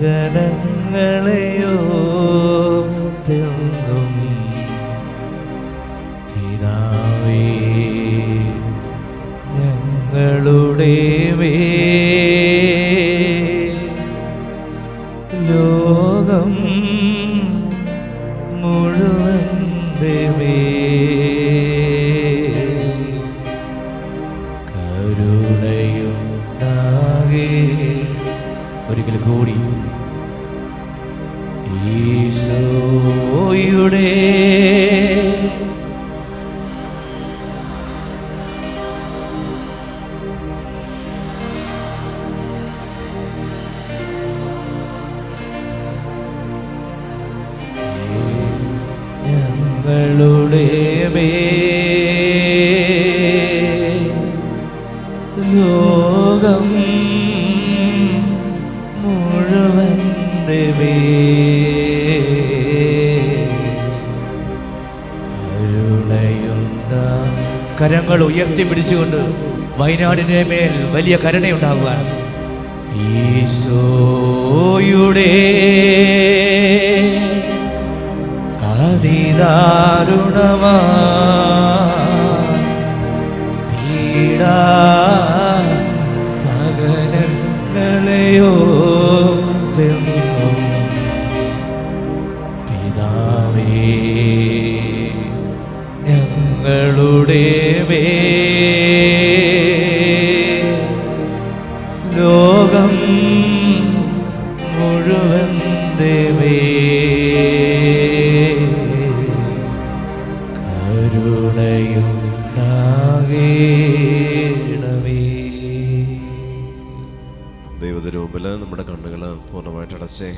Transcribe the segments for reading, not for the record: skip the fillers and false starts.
സഹനങ്ങളെയോർത്തെന്നും പിതാവേ ഞങ്ങളുടെ ലോകം മുഴുവൻ്റെ കരുണയുണ്ടാകേ. ഒരിക്കൽ കൂടി ഈശോയുടെ ഞങ്ങളുടെ ലോകം മുഴുവൻ്റെ കരുണയുണ്ടാ. കരങ്ങൾ ഉയർത്തിപ്പിടിച്ചുകൊണ്ട് വയനാടിൻ്റെ മേൽ വലിയ കരുണയുണ്ടാകുവാൻ ഈശോയുടെ അതിദാരുണമാ പീഡാ സഹനങ്ങളെയോർത്തെന്നും പിതാവേ ഞങ്ങളുടെ ലോകം മുഴുവൻ്റെ കരുണയുണ്ടാകേണമേ. ദൈവത്തിന് മുമ്പിൽ നമ്മുടെ കണ്ണുകൾ പൂർണ്ണമായിട്ട് അടച്ചേ.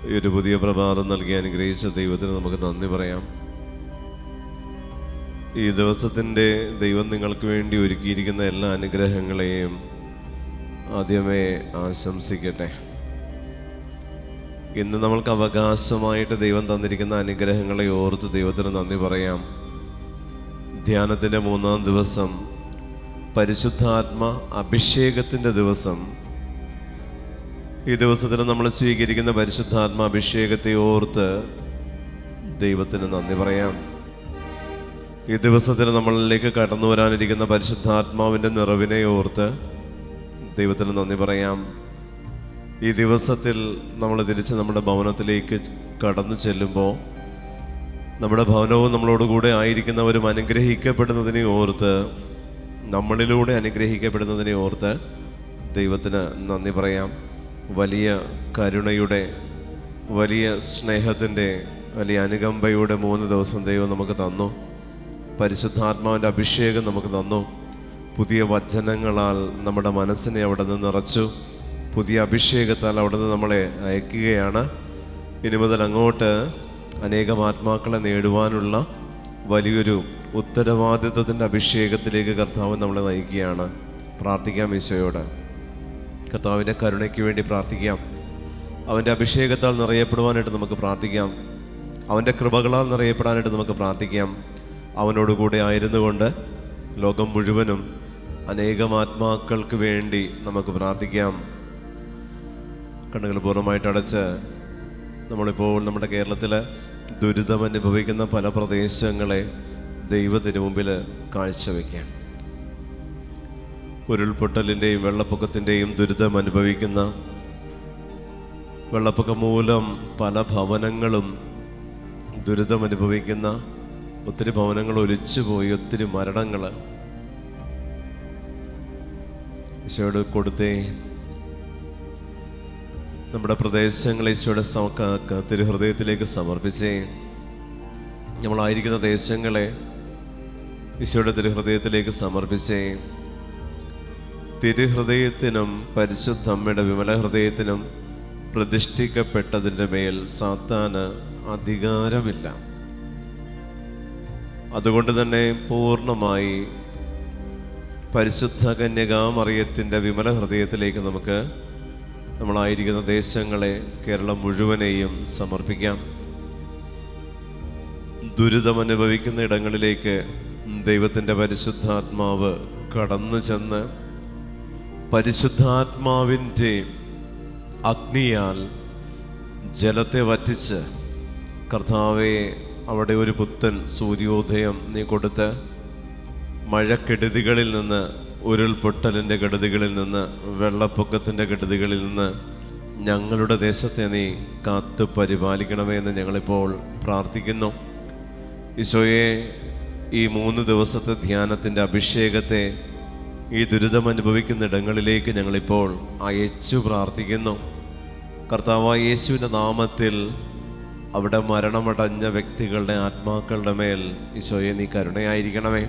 ഈ ഒരു പുതിയ പ്രഭാതം നൽകി അനുഗ്രഹിച്ച ദൈവത്തിന് നമുക്ക് നന്ദി പറയാം. ഈ ദിവസത്തിൻ്റെ ദൈവം നിങ്ങൾക്ക് വേണ്ടി ഒരുക്കിയിരിക്കുന്ന എല്ലാ അനുഗ്രഹങ്ങളെയും ആദ്യമേ ആശംസിക്കട്ടെ. ഇന്ന് നമ്മൾക്ക് അവകാശമായിട്ട് ദൈവം തന്നിരിക്കുന്ന അനുഗ്രഹങ്ങളെ ഓർത്ത് ദൈവത്തിന് നന്ദി പറയാം. ധ്യാനത്തിൻ്റെ 3-ാം ദിവസം, പരിശുദ്ധാത്മ അഭിഷേകത്തിൻ്റെ ദിവസം. ഈ ദിവസത്തിൽ നമ്മൾ സ്വീകരിക്കുന്ന പരിശുദ്ധാത്മ അഭിഷേകത്തെ ഓർത്ത് ദൈവത്തിന് നന്ദി പറയാം. ഈ ദിവസത്തിൽ നമ്മളിലേക്ക് കടന്നു വരാനിരിക്കുന്ന പരിശുദ്ധാത്മാവിൻ്റെ നിറവിനെ ഓർത്ത് ദൈവത്തിന് നന്ദി പറയാം. ഈ ദിവസത്തിൽ നമ്മൾ തിരിച്ച് നമ്മുടെ ഭവനത്തിലേക്ക് കടന്നു ചെല്ലുമ്പോൾ നമ്മുടെ ഭവനവും നമ്മളോടുകൂടെ ആയിരിക്കുന്നവരും അനുഗ്രഹിക്കപ്പെടുന്നതിനെ ഓർത്ത്, നമ്മളിലൂടെ അനുഗ്രഹിക്കപ്പെടുന്നതിനെ ഓർത്ത് ദൈവത്തിന് നന്ദി പറയാം. വലിയ കരുണയുടെ, വലിയ സ്നേഹത്തിൻ്റെ, വലിയ അനുകമ്പയുടെ 3 ദിവസം ദൈവം നമുക്ക് തന്നു. പരിശുദ്ധാത്മാവിൻ്റെ അഭിഷേകം നമുക്ക് തന്നു. പുതിയ വചനങ്ങളാൽ നമ്മുടെ മനസ്സിനെ അവിടെ നിന്ന് നിറച്ചു. പുതിയ അഭിഷേകത്താൽ അവിടെ നിന്ന് നമ്മളെ അയക്കുകയാണ്. ഇനി മുതൽ അങ്ങോട്ട് അനേകം ആത്മാക്കളെ നേടുവാനുള്ള വലിയൊരു ഉത്തരവാദിത്വത്തിൻ്റെ അഭിഷേകത്തിലേക്ക് കർത്താവ് നമ്മളെ നയിക്കുകയാണ്. പ്രാർത്ഥിക്കാം ഈശോയോട്. കർത്താവിൻ്റെ കരുണയ്ക്ക് വേണ്ടി പ്രാർത്ഥിക്കാം. അവൻ്റെ അഭിഷേകത്താൽ നിറയപ്പെടുവാനായിട്ട് നമുക്ക് പ്രാർത്ഥിക്കാം. അവൻ്റെ കൃപകളാൽ നിറയപ്പെടാനായിട്ട് നമുക്ക് പ്രാർത്ഥിക്കാം. അവനോടുകൂടെ ആയിരുന്നു കൊണ്ട് ലോകം മുഴുവനും അനേകം ആത്മാക്കൾക്ക് വേണ്ടി നമുക്ക് പ്രാർത്ഥിക്കാം. കണ്ണുകൾ പൂർണ്ണമായിട്ട് അടച്ച് നമ്മളിപ്പോൾ നമ്മുടെ കേരളത്തിൽ ദുരിതം അനുഭവിക്കുന്ന പല പ്രദേശങ്ങളെ ദൈവത്തിന് മുമ്പിൽ കാഴ്ചവെക്കാം. ഉരുൾപൊട്ടലിൻ്റെയും വെള്ളപ്പൊക്കത്തിൻ്റെയും ദുരിതം അനുഭവിക്കുന്ന, വെള്ളപ്പൊക്കം മൂലം പല ഭവനങ്ങളും ദുരിതം അനുഭവിക്കുന്ന, ഒത്തിരി ഭവനങ്ങൾ ഒലിച്ചുപോയി, ഒത്തിരി മരണങ്ങൾ ഈശോയോട് കൊടുത്തേ. നമ്മുടെ പ്രദേശങ്ങളെ ഈശോയുടെ തിരുഹൃദയത്തിലേക്ക് സമർപ്പിച്ചേ. നമ്മളായിരിക്കുന്ന ദേശങ്ങളെ ഈശോയുടെ തിരുഹൃദയത്തിലേക്ക് സമർപ്പിച്ചേ. തിരുഹൃദയത്തിനും പരിശുദ്ധ അമ്മയുടെ വിമല ഹൃദയത്തിനും പ്രതിഷ്ഠിക്കപ്പെട്ടതിൻ്റെ മേൽ സാത്താന് അധികാരമില്ല. അതുകൊണ്ട് തന്നെ പൂർണ്ണമായി പരിശുദ്ധ കന്യകാമറിയത്തിൻ്റെ വിമല ഹൃദയത്തിലേക്ക് നമുക്ക് നമ്മളായിരിക്കുന്ന ദേശങ്ങളെ, കേരളം മുഴുവനെയും സമർപ്പിക്കാം. ദുരിതമനുഭവിക്കുന്ന ഇടങ്ങളിലേക്ക് ദൈവത്തിൻ്റെ പരിശുദ്ധാത്മാവ് കടന്നു ചെന്ന് പരിശുദ്ധാത്മാവിൻ്റെ അഗ്നിയാൽ ജലത്തെ വറ്റിച്ച് കർത്താവെ അവിടെ ഒരു പുത്തൻ സൂര്യോദയം നീ കൊടുത്ത് മഴക്കെടുതികളിൽ നിന്ന്, ഉരുൾപൊട്ടലിൻ്റെ കെടുതികളിൽ നിന്ന്, വെള്ളപ്പൊക്കത്തിൻ്റെ കെടുതികളിൽ നിന്ന് ഞങ്ങളുടെ ദേശത്തെ നീ കാത്തു പരിപാലിക്കണമേ എന്ന് ഞങ്ങളിപ്പോൾ പ്രാർത്ഥിക്കുന്നു. ഈശോയെ, ഈ 3 ദിവസത്തെ ധ്യാനത്തിൻ്റെ അഭിഷേകത്തെ ഈ ദുരിതം അനുഭവിക്കുന്ന ഇടങ്ങളിലേക്ക് ഞങ്ങളിപ്പോൾ അയച്ചു പ്രാർത്ഥിക്കുന്നു. കർത്താവായ യേശുവിൻ്റെ നാമത്തിൽ അവിടെ മരണമടഞ്ഞ വ്യക്തികളുടെ ആത്മാക്കളുടെ മേൽ ഈശോയെ നീ കരുണയായിരിക്കണമേ.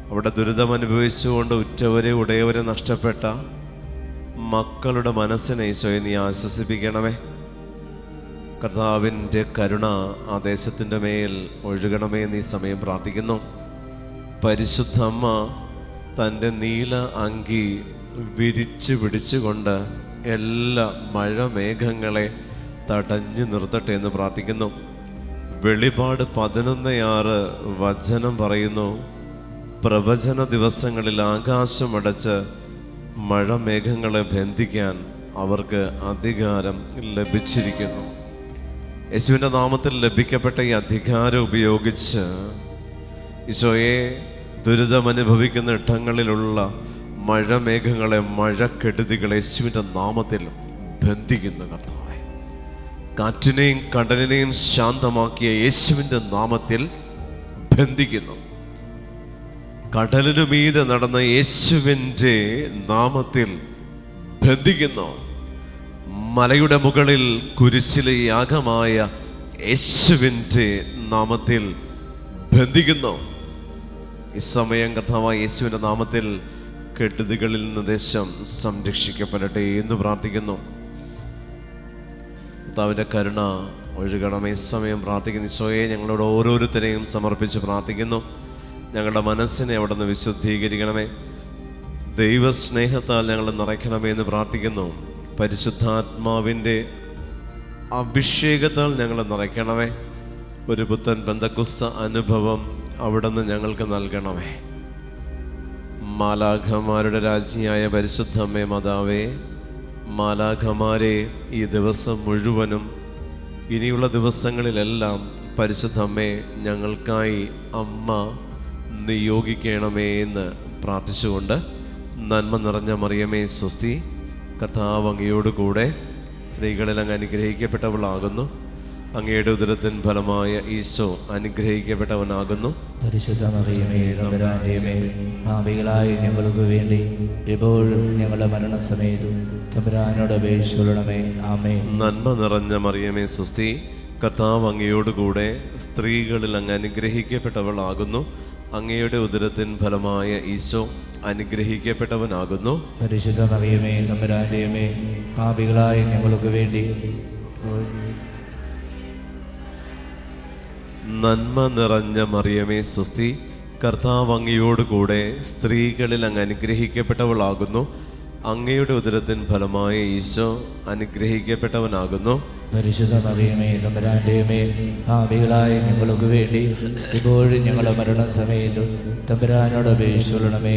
അവിടെ ദുരിതം അനുഭവിച്ചുകൊണ്ട് ഉറ്റവരെ ഉടയവരെ നഷ്ടപ്പെട്ട മക്കളുടെ മനസ്സിനെ ഈശോയെ നീ ആശ്വസിപ്പിക്കണമേ. കർത്താവിൻ്റെ കരുണ ആ ദേശത്തിൻ്റെ മേൽ ഒഴുകണമേ എന്ന് ഈ സമയം പ്രാർത്ഥിക്കുന്നു. പരിശുദ്ധ അമ്മ തൻ്റെ നീല അങ്കി വിരിച്ചു പിടിച്ചുകൊണ്ട് എല്ലാ മഴമേഘങ്ങളെ തടഞ്ഞു നിർത്തട്ടെ എന്ന് പ്രാർത്ഥിക്കുന്നു. വെളിപാട് 11:6 വചനം പറയുന്നു, പ്രവചന ദിവസങ്ങളിൽ ആകാശമടച്ച് മഴമേഘങ്ങളെ ബന്ധിക്കാൻ അവർക്ക് അധികാരം ലഭിച്ചിരിക്കുന്നു. യേശുവിൻ്റെ നാമത്തിൽ ലഭിക്കപ്പെട്ട ഈ അധികാരം ഉപയോഗിച്ച് ഈശോയെ, ദുരിതമനുഭവിക്കുന്ന ഇടങ്ങളിലുള്ള മഴമേഘങ്ങളെ, മഴക്കെടുതികളെ യേശുവിൻ്റെ നാമത്തിൽ ബന്ധിക്കുന്നു. കർത്താവേ, കാറ്റിനെയും കടലിനെയും ശാന്തമാക്കിയ യേശുവിൻ്റെ നാമത്തിൽ ബന്ധിക്കുന്നു. കടലിനു മീതെ നടന്ന യേശുവിൻ്റെ നാമത്തിൽ ബന്ധിക്കുന്നു. മലയുടെ മുകളിൽ കുരിശിലെ യാഗമായ യേശുവിൻ്റെ നാമത്തിൽ ബന്ധിക്കുന്നു. ഈ സമയം കർത്താവായ യേശുവിൻ്റെ നാമത്തിൽ കെടുതികളിൽ നിന്ന് ദേശം സംരക്ഷിക്കപ്പെടട്ടെ എന്ന് പ്രാർത്ഥിക്കുന്നു. കർത്താവിൻ്റെ കരുണ ഒഴുകണമേ. ഈ സമയം പ്രാർത്ഥിക്കുന്നു. ഈശോയെ, ഞങ്ങളോട് ഓരോരുത്തരെയും സമർപ്പിച്ച് പ്രാർത്ഥിക്കുന്നു. ഞങ്ങളുടെ മനസ്സിനെ അവിടെ നിന്ന് വിശുദ്ധീകരിക്കണമേ. ദൈവസ്നേഹത്താൽ ഞങ്ങൾ നിറയ്ക്കണമേ എന്ന് പ്രാർത്ഥിക്കുന്നു. പരിശുദ്ധാത്മാവിൻ്റെ അഭിഷേകത്താൽ ഞങ്ങൾ നിറയ്ക്കണമേ. ഒരു പുത്തൻ പെന്തക്കോസ്ത അനുഭവം അവിടെ നിന്ന് ഞങ്ങൾക്ക് നൽകണമേ. മാലാഖമാരുടെ രാജ്ഞിയായ പരിശുദ്ധമ്മേ മാതാവേ, മാലാഖമാരെ ഈ ദിവസം മുഴുവനും ഇനിയുള്ള ദിവസങ്ങളിലെല്ലാം പരിശുദ്ധമ്മേ ഞങ്ങൾക്കായി അമ്മ നിയോഗിക്കണമേ എന്ന് പ്രാർത്ഥിച്ചുകൊണ്ട്, നന്മ നിറഞ്ഞ മറിയമേ സ്വസ്തി, കർത്താവ് അങ്ങയോട് കൂടെ സ്ത്രീകളിൽ അങ്ങ് അനുഗ്രഹിക്കപ്പെട്ടവളാകുന്നു. അങ്ങയുടെ ഉദരത്തിൻ ഫലമായ ഈശോ അനുഗ്രഹിക്കപ്പെട്ടവനാകുന്നു. പരിശുദ്ധ മറിയമേ തമ്പുരാന്റെ മേൽ പാപികളായ ഞങ്ങൾക്ക് വേണ്ടി എപ്പോഴും ഞങ്ങളുടെ മരണസമയത്തും തമ്പുരാനോട് അപേക്ഷിച്ചുകൊള്ളണമേ. ആമേൻ. നന്മ നിറഞ്ഞ മറിയമേ സ്വസ്തി, കർത്താവ് അങ്ങയോട് കൂടെ സ്ത്രീകളിൽ അങ്ങ് അനുഗ്രഹിക്കപ്പെട്ടവളാകുന്നു. അങ്ങയുടെ ഉദരത്തിൻ ഫലമായ ഈശോ അനുഗ്രഹിക്കപ്പെട്ടവനാകുന്നു. പരിശുദ്ധ മറിയമേ തമ്പുരാന്റെ മേൽ പാപികളായ ഞങ്ങൾക്ക് വേണ്ടി നന്മ നിറഞ്ഞ മറിയമേ സ്വസ്തി, കർത്താവ് അങ്ങയോട് കൂടെ സ്ത്രീകളിൽ അങ്ങ് അനുഗ്രഹിക്കപ്പെട്ടവളാകുന്നു. അങ്ങയുടെ ഉദരത്തിൻ ഫലമായ ഈശോ അനുഗ്രഹിക്കപ്പെട്ടവനാകുന്നു. പരിശുദ്ധ മറിയമേ തമ്പുരാന്റെ മേൽ പാപികളായ ഞങ്ങൾക്ക് വേണ്ടി ഇപ്പോഴും ഞങ്ങളുടെ മരണസമയത്തും തമ്പുരാനോട് അപേക്ഷിച്ചുകൊള്ളണമേ.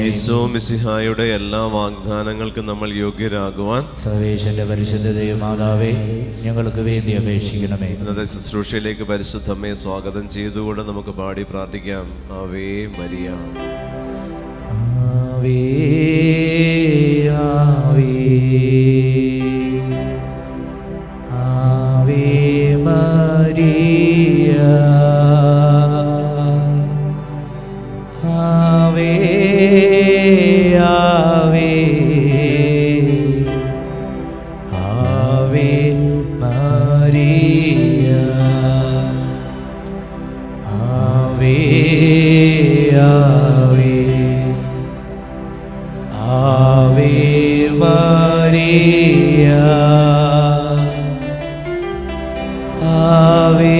ഈശോ മിശിഹായുടെ എല്ലാ വാഗ്ദാനങ്ങൾക്കും നമ്മൾ യോഗ്യരാകുവാൻ സർവേശ്വരന്റെ പരിശുദ്ധ ദൈവമാതാവേ ഞങ്ങൾക്ക് വേണ്ടി അപേക്ഷിക്കണമേ. ഇന്നത്തെ ശുശ്രൂഷയിലേക്ക് പരിശുദ്ധമ്മയെ സ്വാഗതം ചെയ്തുകൊണ്ട് നമുക്ക് പാടി പ്രാർത്ഥിക്കാം. ആവേ മരിയ. ആവേ ആവേ ആവേ മരിയ, ആവേ ആവേ ആവേ മരിയ, ആവേ ആവേ ആവേ മരിയ, ആവേ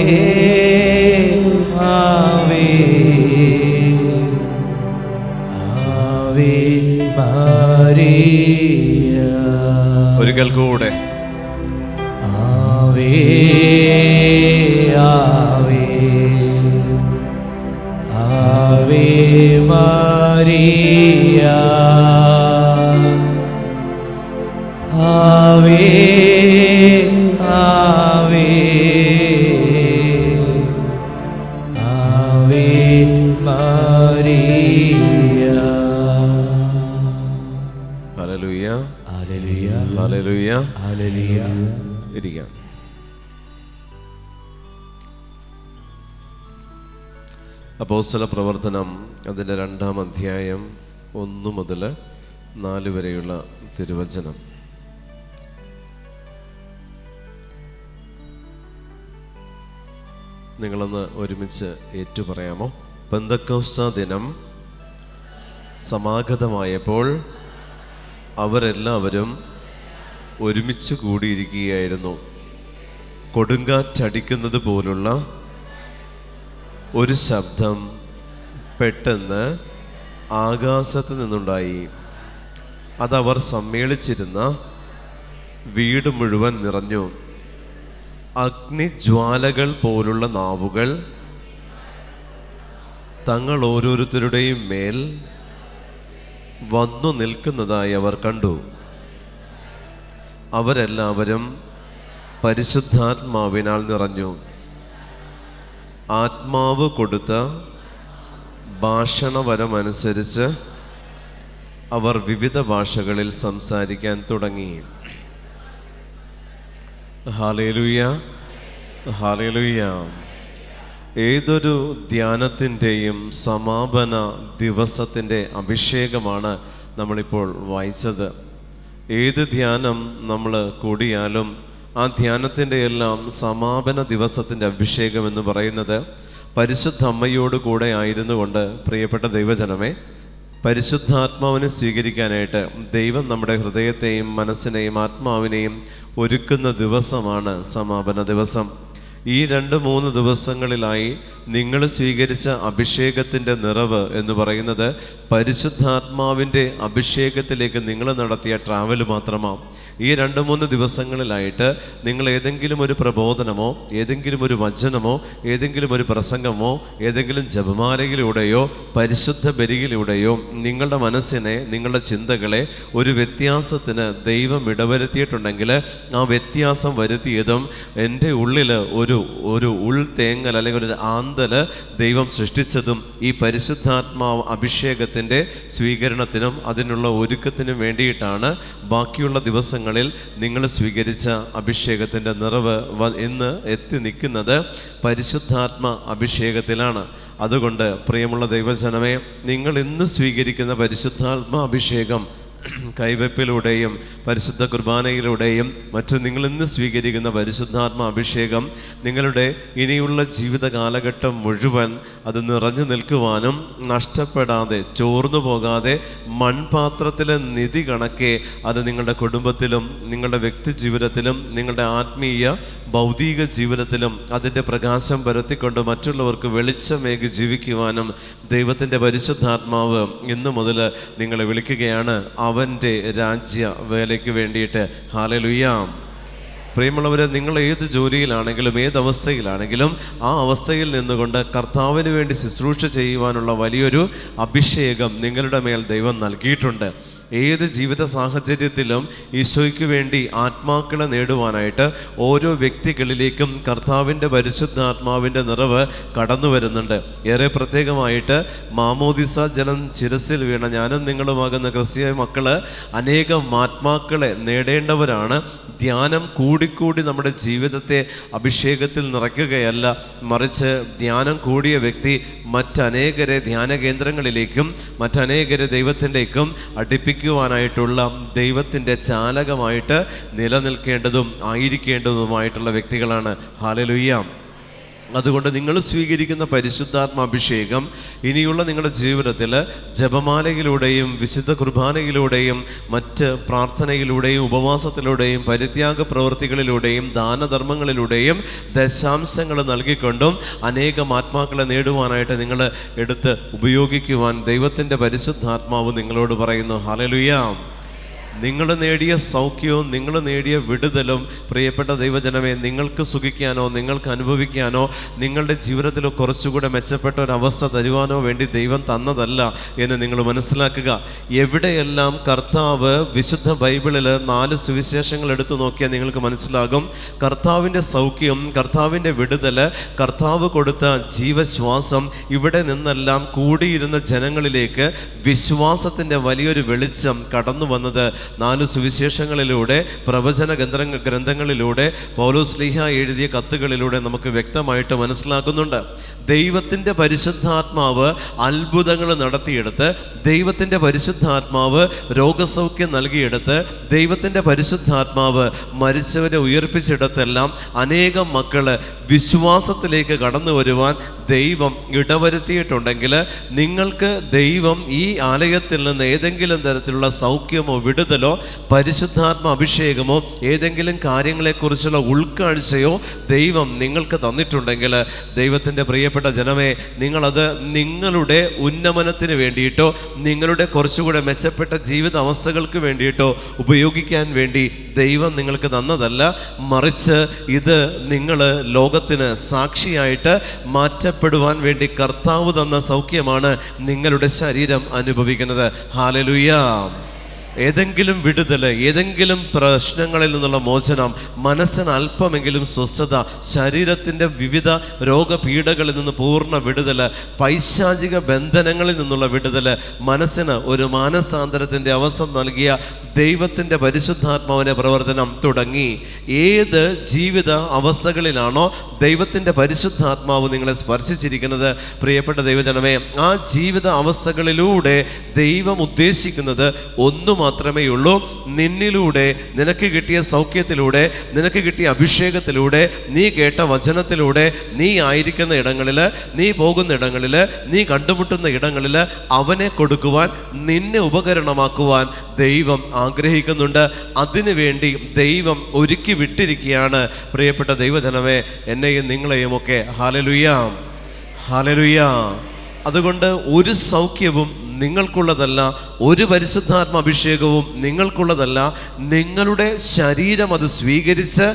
ആവേ ആവേ മരിയ. ഒരിക്കൽ കൂടെ ആവേ ആവേ ആവേ മരിയ, ആവേ ആവേ ആവേ മരിയ. ഹല്ലേലൂയ ഹല്ലേലൂയ ഹല്ലേലൂയ ഹല്ലേലൂയ. ഇരിക്കാം. അപ്പോസ്തല പ്രവർത്തനം അതിൻ്റെ 2-ാം അധ്യായം 1 മുതൽ 4 വരെയുള്ള തിരുവചനം. നിങ്ങളൊന്ന് ഒരുമിച്ച് ഏറ്റുപറയാമോ? പെന്തക്കോസ്ത ദിനം സമാഗതമായപ്പോൾ അവരെല്ലാവരും ഒരുമിച്ച് കൂടിയിരിക്കുകയായിരുന്നു. കൊടുങ്കാറ്റടിക്കുന്നത് പോലുള്ള ഒരു ശബ്ദം പെട്ടെന്ന് ആകാശത്ത് നിന്നുണ്ടായി. അതവർ സമ്മേളിച്ചിരുന്ന വീട് മുഴുവൻ നിറഞ്ഞു. അഗ്നിജ്വാലകൾ പോലുള്ള നാവുകൾ തങ്ങൾ ഓരോരുത്തരുടെയും മേൽ വന്നു നിൽക്കുന്നതായി അവർ കണ്ടു. അവരെല്ലാവരും പരിശുദ്ധാത്മാവിനാൽ നിറഞ്ഞു. ആത്മാവ് കൊടുത്ത ഭാഷണവരമനുസരിച്ച് അവർ വിവിധ ഭാഷകളിൽ സംസാരിക്കാൻ തുടങ്ങി. Hallelujah hallelujah. ഏതൊരു ധ്യാനത്തിൻ്റെയും സമാപന ദിവസത്തിൻ്റെ അഭിഷേകമാണ് നമ്മളിപ്പോൾ വായിച്ചത്. ഏത് ധ്യാനം നമ്മൾ കൂടിയാലും ആ ധ്യാനത്തിൻ്റെ എല്ലാം സമാപന ദിവസത്തിൻ്റെ അഭിഷേകം എന്ന് പറയുന്നത് പരിശുദ്ധ അമ്മയോട് കൂടെ ആയിരുന്നു കൊണ്ട് പ്രിയപ്പെട്ട ദൈവജനമേ, പരിശുദ്ധാത്മാവിനെ സ്വീകരിക്കാനായിട്ട് ദൈവം നമ്മുടെ ഹൃദയത്തെയും മനസ്സിനെയും ആത്മാവിനെയും ഒരുക്കുന്ന ദിവസമാണ് സമാപന ദിവസം. ഈ 2-3 ദിവസങ്ങളിലായി നിങ്ങൾ സ്വീകരിച്ച അഭിഷേകത്തിൻ്റെ നിറവ് എന്ന് പറയുന്നത് പരിശുദ്ധാത്മാവിൻ്റെ അഭിഷേകത്തിലേക്ക് നിങ്ങൾ നടത്തിയ ട്രാവൽ മാത്രമാണ്. ഈ 2-3 ദിവസങ്ങളിലായിട്ട് നിങ്ങൾ ഏതെങ്കിലും ഒരു പ്രബോധനമോ ഏതെങ്കിലും ഒരു വചനമോ ഏതെങ്കിലും ഒരു പ്രസംഗമോ ഏതെങ്കിലും ജപമാലയിലൂടെയോ പരിശുദ്ധ ബലിയിലൂടെയോ നിങ്ങളുടെ മനസ്സിനെ, നിങ്ങളുടെ ചിന്തകളെ ഒരു വ്യത്യാസത്തിന് ദൈവം ഇടവരുത്തിയിട്ടുണ്ടെങ്കിൽ ആ വ്യത്യാസം വരുത്തിയതും എൻ്റെ ഉള്ളിൽ ഒരു ഉൾതേങ്ങൽ അല്ലെങ്കിൽ ഒരു ആന്തൽ ദൈവം സൃഷ്ടിച്ചതും ഈ പരിശുദ്ധാത്മാവ് അഭിഷേകത്തിൻ്റെ സ്വീകരണത്തിനും അതിനുള്ള ഒരുക്കത്തിനും വേണ്ടിയിട്ടാണ്. ബാക്കിയുള്ള ദിവസങ്ങളിൽ നിങ്ങൾ സ്വീകരിച്ച അഭിഷേകത്തിൻ്റെ നിറവ് ഇന്ന് എത്തി നിൽക്കുന്നത് പരിശുദ്ധാത്മ അഭിഷേകത്തിലാണ്. അതുകൊണ്ട് പ്രിയമുള്ള ദൈവജനമേ, നിങ്ങൾ ഇന്ന് സ്വീകരിക്കുന്ന പരിശുദ്ധാത്മ അഭിഷേകം കൈവെപ്പിലൂടെയും പരിശുദ്ധ കുർബാനയിലൂടെയും മറ്റു നിങ്ങൾ ഇന്ന് സ്വീകരിക്കുന്ന പരിശുദ്ധാത്മ അഭിഷേകം നിങ്ങളുടെ ഇനിയുള്ള ജീവിത കാലഘട്ടം മുഴുവൻ അത് നിറഞ്ഞു നിൽക്കുവാനും നഷ്ടപ്പെടാതെ ചോർന്നു പോകാതെ മൺപാത്രത്തിലെ നിധി കണക്കെ അത് നിങ്ങളുടെ കുടുംബത്തിലും നിങ്ങളുടെ വ്യക്തി ജീവിതത്തിലും നിങ്ങളുടെ ആത്മീയ ഭൗതിക ജീവിതത്തിലും അതിൻ്റെ പ്രകാശം പരത്തിക്കൊണ്ട് മറ്റുള്ളവർക്ക് വെളിച്ചമേകി ജീവിക്കുവാനും ദൈവത്തിൻ്റെ പരിശുദ്ധാത്മാവ് ഇന്നു മുതൽ നിങ്ങളെ വിളിക്കുകയാണ് അവൻ്റെ രാജ്യ വേലയ്ക്ക് വേണ്ടിയിട്ട്. ഹല്ലേലൂയ. പ്രിയമുള്ളവരെ, നിങ്ങൾ ഏത് ജോലിയിലാണെങ്കിലും ഏത് അവസ്ഥയിലാണെങ്കിലും ആ അവസ്ഥയിൽ നിന്നുകൊണ്ട് കർത്താവിന് വേണ്ടി ശുശ്രൂഷ ചെയ്യുവാനുള്ള വലിയൊരു അഭിഷേകം നിങ്ങളുടെ മേൽ ദൈവം നൽകിയിട്ടുണ്ട്. ഏത് ജീവിത സാഹചര്യത്തിലും ഈശോയ്ക്ക് വേണ്ടി ആത്മാക്കളെ നേടുവാനായിട്ട് ഓരോ വ്യക്തികളിലേക്കും കർത്താവിൻ്റെ പരിശുദ്ധാത്മാവിൻ്റെ നിറവ് കടന്നു വരുന്നുണ്ട്. ഏറെ പ്രത്യേകമായിട്ട് മാമോദിസ ജലം ശിരസിൽ വീണ ഞാനും നിങ്ങളുമാകുന്ന ക്രിസ്തീയ മക്കള് അനേകം ആത്മാക്കളെ നേടേണ്ടവരാണ്. ധ്യാനം കൂടിക്കൂടി നമ്മുടെ ജീവിതത്തെ അഭിഷേകത്തിൽ നിറയ്ക്കുകയല്ല, മറിച്ച് ധ്യാനം കൂടിയ വ്യക്തി മറ്റനേകരെ ധ്യാന കേന്ദ്രങ്ങളിലേക്കും മറ്റനേകരെ ദൈവത്തിൻ്റെക്കും അടുപ്പിക്കുവാനായിട്ടുള്ള ദൈവത്തിൻ്റെ ചാലകമായിട്ട് നിലനിൽക്കേണ്ടതും ആയിരിക്കേണ്ടതുമായിട്ടുള്ള വ്യക്തികളാണ്. ഹല്ലേലൂയ. അതുകൊണ്ട് നിങ്ങൾ സ്വീകരിക്കുന്ന പരിശുദ്ധാത്മാഭിഷേകം ഇനിയുള്ള നിങ്ങളുടെ ജീവിതത്തിൽ ജപമാലയിലൂടെയും വിശുദ്ധ കുർബാനയിലൂടെയും മറ്റ് പ്രാർത്ഥനയിലൂടെയും ഉപവാസത്തിലൂടെയും പരിത്യാഗ പ്രവൃത്തികളിലൂടെയും ദാനധർമ്മങ്ങളിലൂടെയും ദശാംശങ്ങൾ നൽകിക്കൊണ്ടും അനേകം ആത്മാക്കളെ നേടുവാനായിട്ട് നിങ്ങൾ എടുത്ത് ഉപയോഗിക്കുവാൻ ദൈവത്തിൻ്റെ പരിശുദ്ധാത്മാവ് നിങ്ങളോട് പറയുന്നു. ഹല്ലേലൂയ. നിങ്ങൾ നേടിയ സൗഖ്യവും നിങ്ങൾ നേടിയ വിടുതലും പ്രിയപ്പെട്ട ദൈവജനമേ, നിങ്ങൾക്ക് സുഖിക്കാനോ നിങ്ങൾക്ക് അനുഭവിക്കാനോ നിങ്ങളുടെ ജീവിതത്തിൽ കുറച്ചുകൂടെ മെച്ചപ്പെട്ട ഒരവസ്ഥ തരുവാനോ വേണ്ടി ദൈവം തന്നതല്ല എന്ന് നിങ്ങൾ മനസ്സിലാക്കുക. എവിടെയെല്ലാം കർത്താവ് വിശുദ്ധ ബൈബിളിൽ 4 സുവിശേഷങ്ങൾ എടുത്തു നോക്കിയാൽ നിങ്ങൾക്ക് മനസ്സിലാകും, കർത്താവിൻ്റെ സൗഖ്യം, കർത്താവിൻ്റെ വിടുതൽ, കർത്താവ് കൊടുത്ത ജീവശ്വാസം ഇവിടെ നിന്നെല്ലാം കൂടിയിരുന്ന ജനങ്ങളിലേക്ക് വിശ്വാസത്തിൻ്റെ വലിയൊരു വെളിച്ചം കടന്നു വന്നത് 4 സുവിശേഷങ്ങളിലൂടെ, പ്രവചന ഗ്രന്ഥങ്ങളിലൂടെ, പൗലോസ്ലീഹ എഴുതിയ കത്തുകളിലൂടെ നമുക്ക് വ്യക്തമായിട്ട് മനസ്സിലാക്കുന്നുണ്ട്. ദൈവത്തിൻ്റെ പരിശുദ്ധാത്മാവ് അത്ഭുതങ്ങൾ നടത്തിയെടുത്ത്, ദൈവത്തിൻ്റെ പരിശുദ്ധാത്മാവ് രോഗസൗഖ്യം നൽകിയെടുത്ത്, ദൈവത്തിൻ്റെ പരിശുദ്ധാത്മാവ് മരിച്ചവരെ ഉയർപ്പിച്ചെടുത്തെല്ലാം അനേകം മക്കൾ വിശ്വാസത്തിലേക്ക് കടന്നു വരുവാൻ ദൈവം ഇടവരുത്തിയിട്ടുണ്ടെങ്കിൽ, നിങ്ങൾക്ക് ദൈവം ഈ ആലയത്തിൽ നിന്ന് ഏതെങ്കിലും തരത്തിലുള്ള സൗഖ്യമോ വിടുതലോ പരിശുദ്ധാത്മ അഭിഷേകമോ ഏതെങ്കിലും കാര്യങ്ങളെക്കുറിച്ചുള്ള ഉൾക്കാഴ്ചയോ ദൈവം നിങ്ങൾക്ക് തന്നിട്ടുണ്ടെങ്കിൽ, ദൈവത്തിൻ്റെ പ്രിയപ്പെട്ട ജനമേ, നിങ്ങളത് നിങ്ങളുടെ ഉന്നമനത്തിന് വേണ്ടിയിട്ടോ നിങ്ങളുടെ കുറച്ചുകൂടെ മെച്ചപ്പെട്ട ജീവിത അവസ്ഥകൾക്ക് വേണ്ടിയിട്ടോ ഉപയോഗിക്കാൻ വേണ്ടി ദൈവം നിങ്ങൾക്ക് തന്നതല്ല. മറിച്ച് ഇത് നിങ്ങൾ ലോകത്തിന് സാക്ഷിയായിട്ട് മാറ്റപ്പെടുവാൻ വേണ്ടി കർത്താവ് തന്ന സൗഖ്യമാണ് നിങ്ങളുടെ ശരീരം അനുഭവിക്കുന്നത്. ഹല്ലേലൂയ. ഏതെങ്കിലും വിടുതൽ, ഏതെങ്കിലും പ്രശ്നങ്ങളിൽ നിന്നുള്ള മോചനം, മനസ്സിന് അല്പമെങ്കിലും സ്വസ്ഥത, ശരീരത്തിൻ്റെ വിവിധ രോഗപീഠകളിൽ നിന്ന് പൂർണ്ണ വിടുതൽ, പൈശാചിക ബന്ധനങ്ങളിൽ നിന്നുള്ള വിടുതൽ, മനസ്സിന് ഒരു മാനസാന്തരത്തിൻ്റെ അവസ്ഥ നൽകിയ ദൈവത്തിൻ്റെ പരിശുദ്ധാത്മാവിൻ്റെ പ്രവർത്തനം തുടങ്ങി. ഏത് ജീവിത അവസ്ഥകളിലാണോ ദൈവത്തിൻ്റെ പരിശുദ്ധാത്മാവ് നിങ്ങളെ സ്പർശിച്ചിരിക്കുന്നത്, പ്രിയപ്പെട്ട ദൈവജനമേ, ആ ജീവിത അവസ്ഥകളിലൂടെ ദൈവം ഉദ്ദേശിക്കുന്നത് ഒന്നു മാത്രമേ ഉള്ളൂ. നിന്നിലൂടെ, നിനക്ക് കിട്ടിയ സൗഖ്യത്തിലൂടെ, നിനക്ക് കിട്ടിയ അഭിഷേകത്തിലൂടെ, നീ കേട്ട വചനത്തിലൂടെ, നീ ആയിരിക്കുന്ന ഇടങ്ങളിൽ, നീ പോകുന്ന ഇടങ്ങളിൽ, നീ കണ്ടുമുട്ടുന്ന ഇടങ്ങളിൽ അവനെ കൊടുക്കുവാൻ, നിന്നെ ഉപകരണമാക്കുവാൻ ദൈവം ആഗ്രഹിക്കുന്നുണ്ട്. അതിനു വേണ്ടി ദൈവം ഒരുക്കി വിട്ടിരിക്കുകയാണ്. പ്രിയപ്പെട്ട ദൈവജനമേ, എന്നെയും നിങ്ങളെയും ഒക്കെ. Hallelujah, hallelujah. അതുകൊണ്ട് ഒരു സൗഖ്യവും നിങ്ങൾക്കുള്ളതല്ല, ഒരു പരിശുദ്ധാത്മ അഭിഷേകവും നിങ്ങൾക്കുള്ളതല്ല. നിങ്ങളുടെ ശരീരം അത് സ്വീകരിച്ച്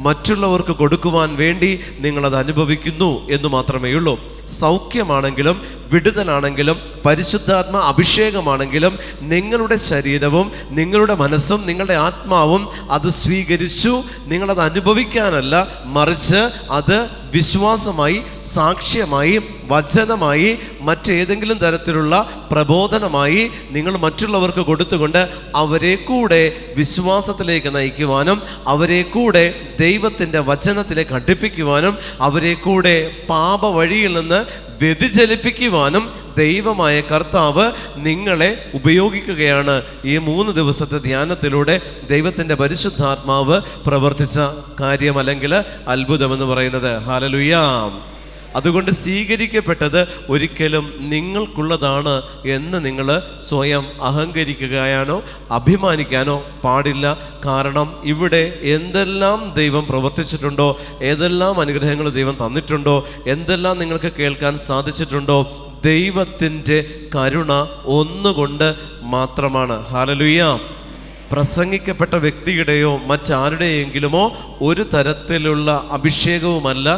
മറ്റുള്ളവർക്ക് കൊടുക്കുവാൻ വേണ്ടി നിങ്ങളത് അനുഭവിക്കുന്നു എന്ന് മാത്രമേ ഉള്ളൂ. സൗഖ്യമാണെങ്കിലും വിടുതലാണെങ്കിലും പരിശുദ്ധാത്മ അഭിഷേകമാണെങ്കിലും നിങ്ങളുടെ ശരീരവും നിങ്ങളുടെ മനസ്സും നിങ്ങളുടെ ആത്മാവും അത് സ്വീകരിച്ചു. നിങ്ങളത് അനുഭവിക്കാനല്ല, മറിച്ച് അത് വിശ്വാസമായി, സാക്ഷ്യമായി, വചനമായി, മറ്റേതെങ്കിലും തരത്തിലുള്ള പ്രബോധനമായി നിങ്ങൾ മറ്റുള്ളവർക്ക് കൊടുത്തുകൊണ്ട് അവരെ കൂടെ വിശ്വാസത്തിലേക്ക് നയിക്കുവാനും, അവരെ കൂടെ ദൈവത്തിൻ്റെ വചനത്തിലേക്ക് അടുപ്പിക്കുവാനും, അവരെ കൂടെ പാപ വഴിയിൽ നിന്ന് വ്യതിചലിപ്പിക്കുവാനും ദൈവമായ കർത്താവ് നിങ്ങളെ ഉപയോഗിക്കുകയാണ്. ഈ 3 ദിവസത്തെ ധ്യാനത്തിലൂടെ ദൈവത്തിൻ്റെ പരിശുദ്ധാത്മാവ് പ്രവർത്തിച്ച കാര്യം, അല്ലെങ്കിൽ അത്ഭുതമെന്ന് പറയുന്നത്. ഹല്ലേലൂയ. അതുകൊണ്ട് സ്വീകരിക്കപ്പെട്ടത് ഒരിക്കലും നിങ്ങൾക്കുള്ളതാണ് എന്ന് നിങ്ങൾ സ്വയം അഹങ്കരിക്കുകയാണോ അഭിമാനിക്കാനോ പാടില്ല. കാരണം ഇവിടെ എന്തെല്ലാം ദൈവം പ്രവർത്തിച്ചിട്ടുണ്ടോ, ഏതെല്ലാം അനുഗ്രഹങ്ങൾ ദൈവം തന്നിട്ടുണ്ടോ, എന്തെല്ലാം നിങ്ങൾക്ക് കേൾക്കാൻ സാധിച്ചിട്ടുണ്ടോ, ദൈവത്തിൻ്റെ കരുണ ഒന്നുകൊണ്ട് മാത്രമാണ്. ഹല്ലേലൂയ. പ്രസംഗിക്കപ്പെട്ട വ്യക്തിയുടെയോ മറ്റാരുടെയെങ്കിലുമോ ഒരു തരത്തിലുള്ള അഭിഷേകവുമല്ല,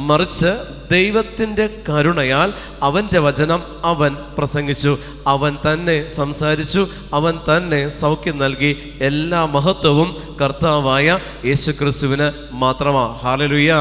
മറിച്ച് ദൈവത്തിൻ്റെ കരുണയാൽ അവൻ്റെ വചനം അവൻ പ്രസംഗിച്ചു, അവൻ തന്നെ സംസാരിച്ചു, അവൻ തന്നെ സൗഖ്യം നൽകി. എല്ലാ മഹത്വവും കർത്താവായ യേശുക്രിസ്തുവിന് മാത്രമാണ്. ഹല്ലേലൂയ.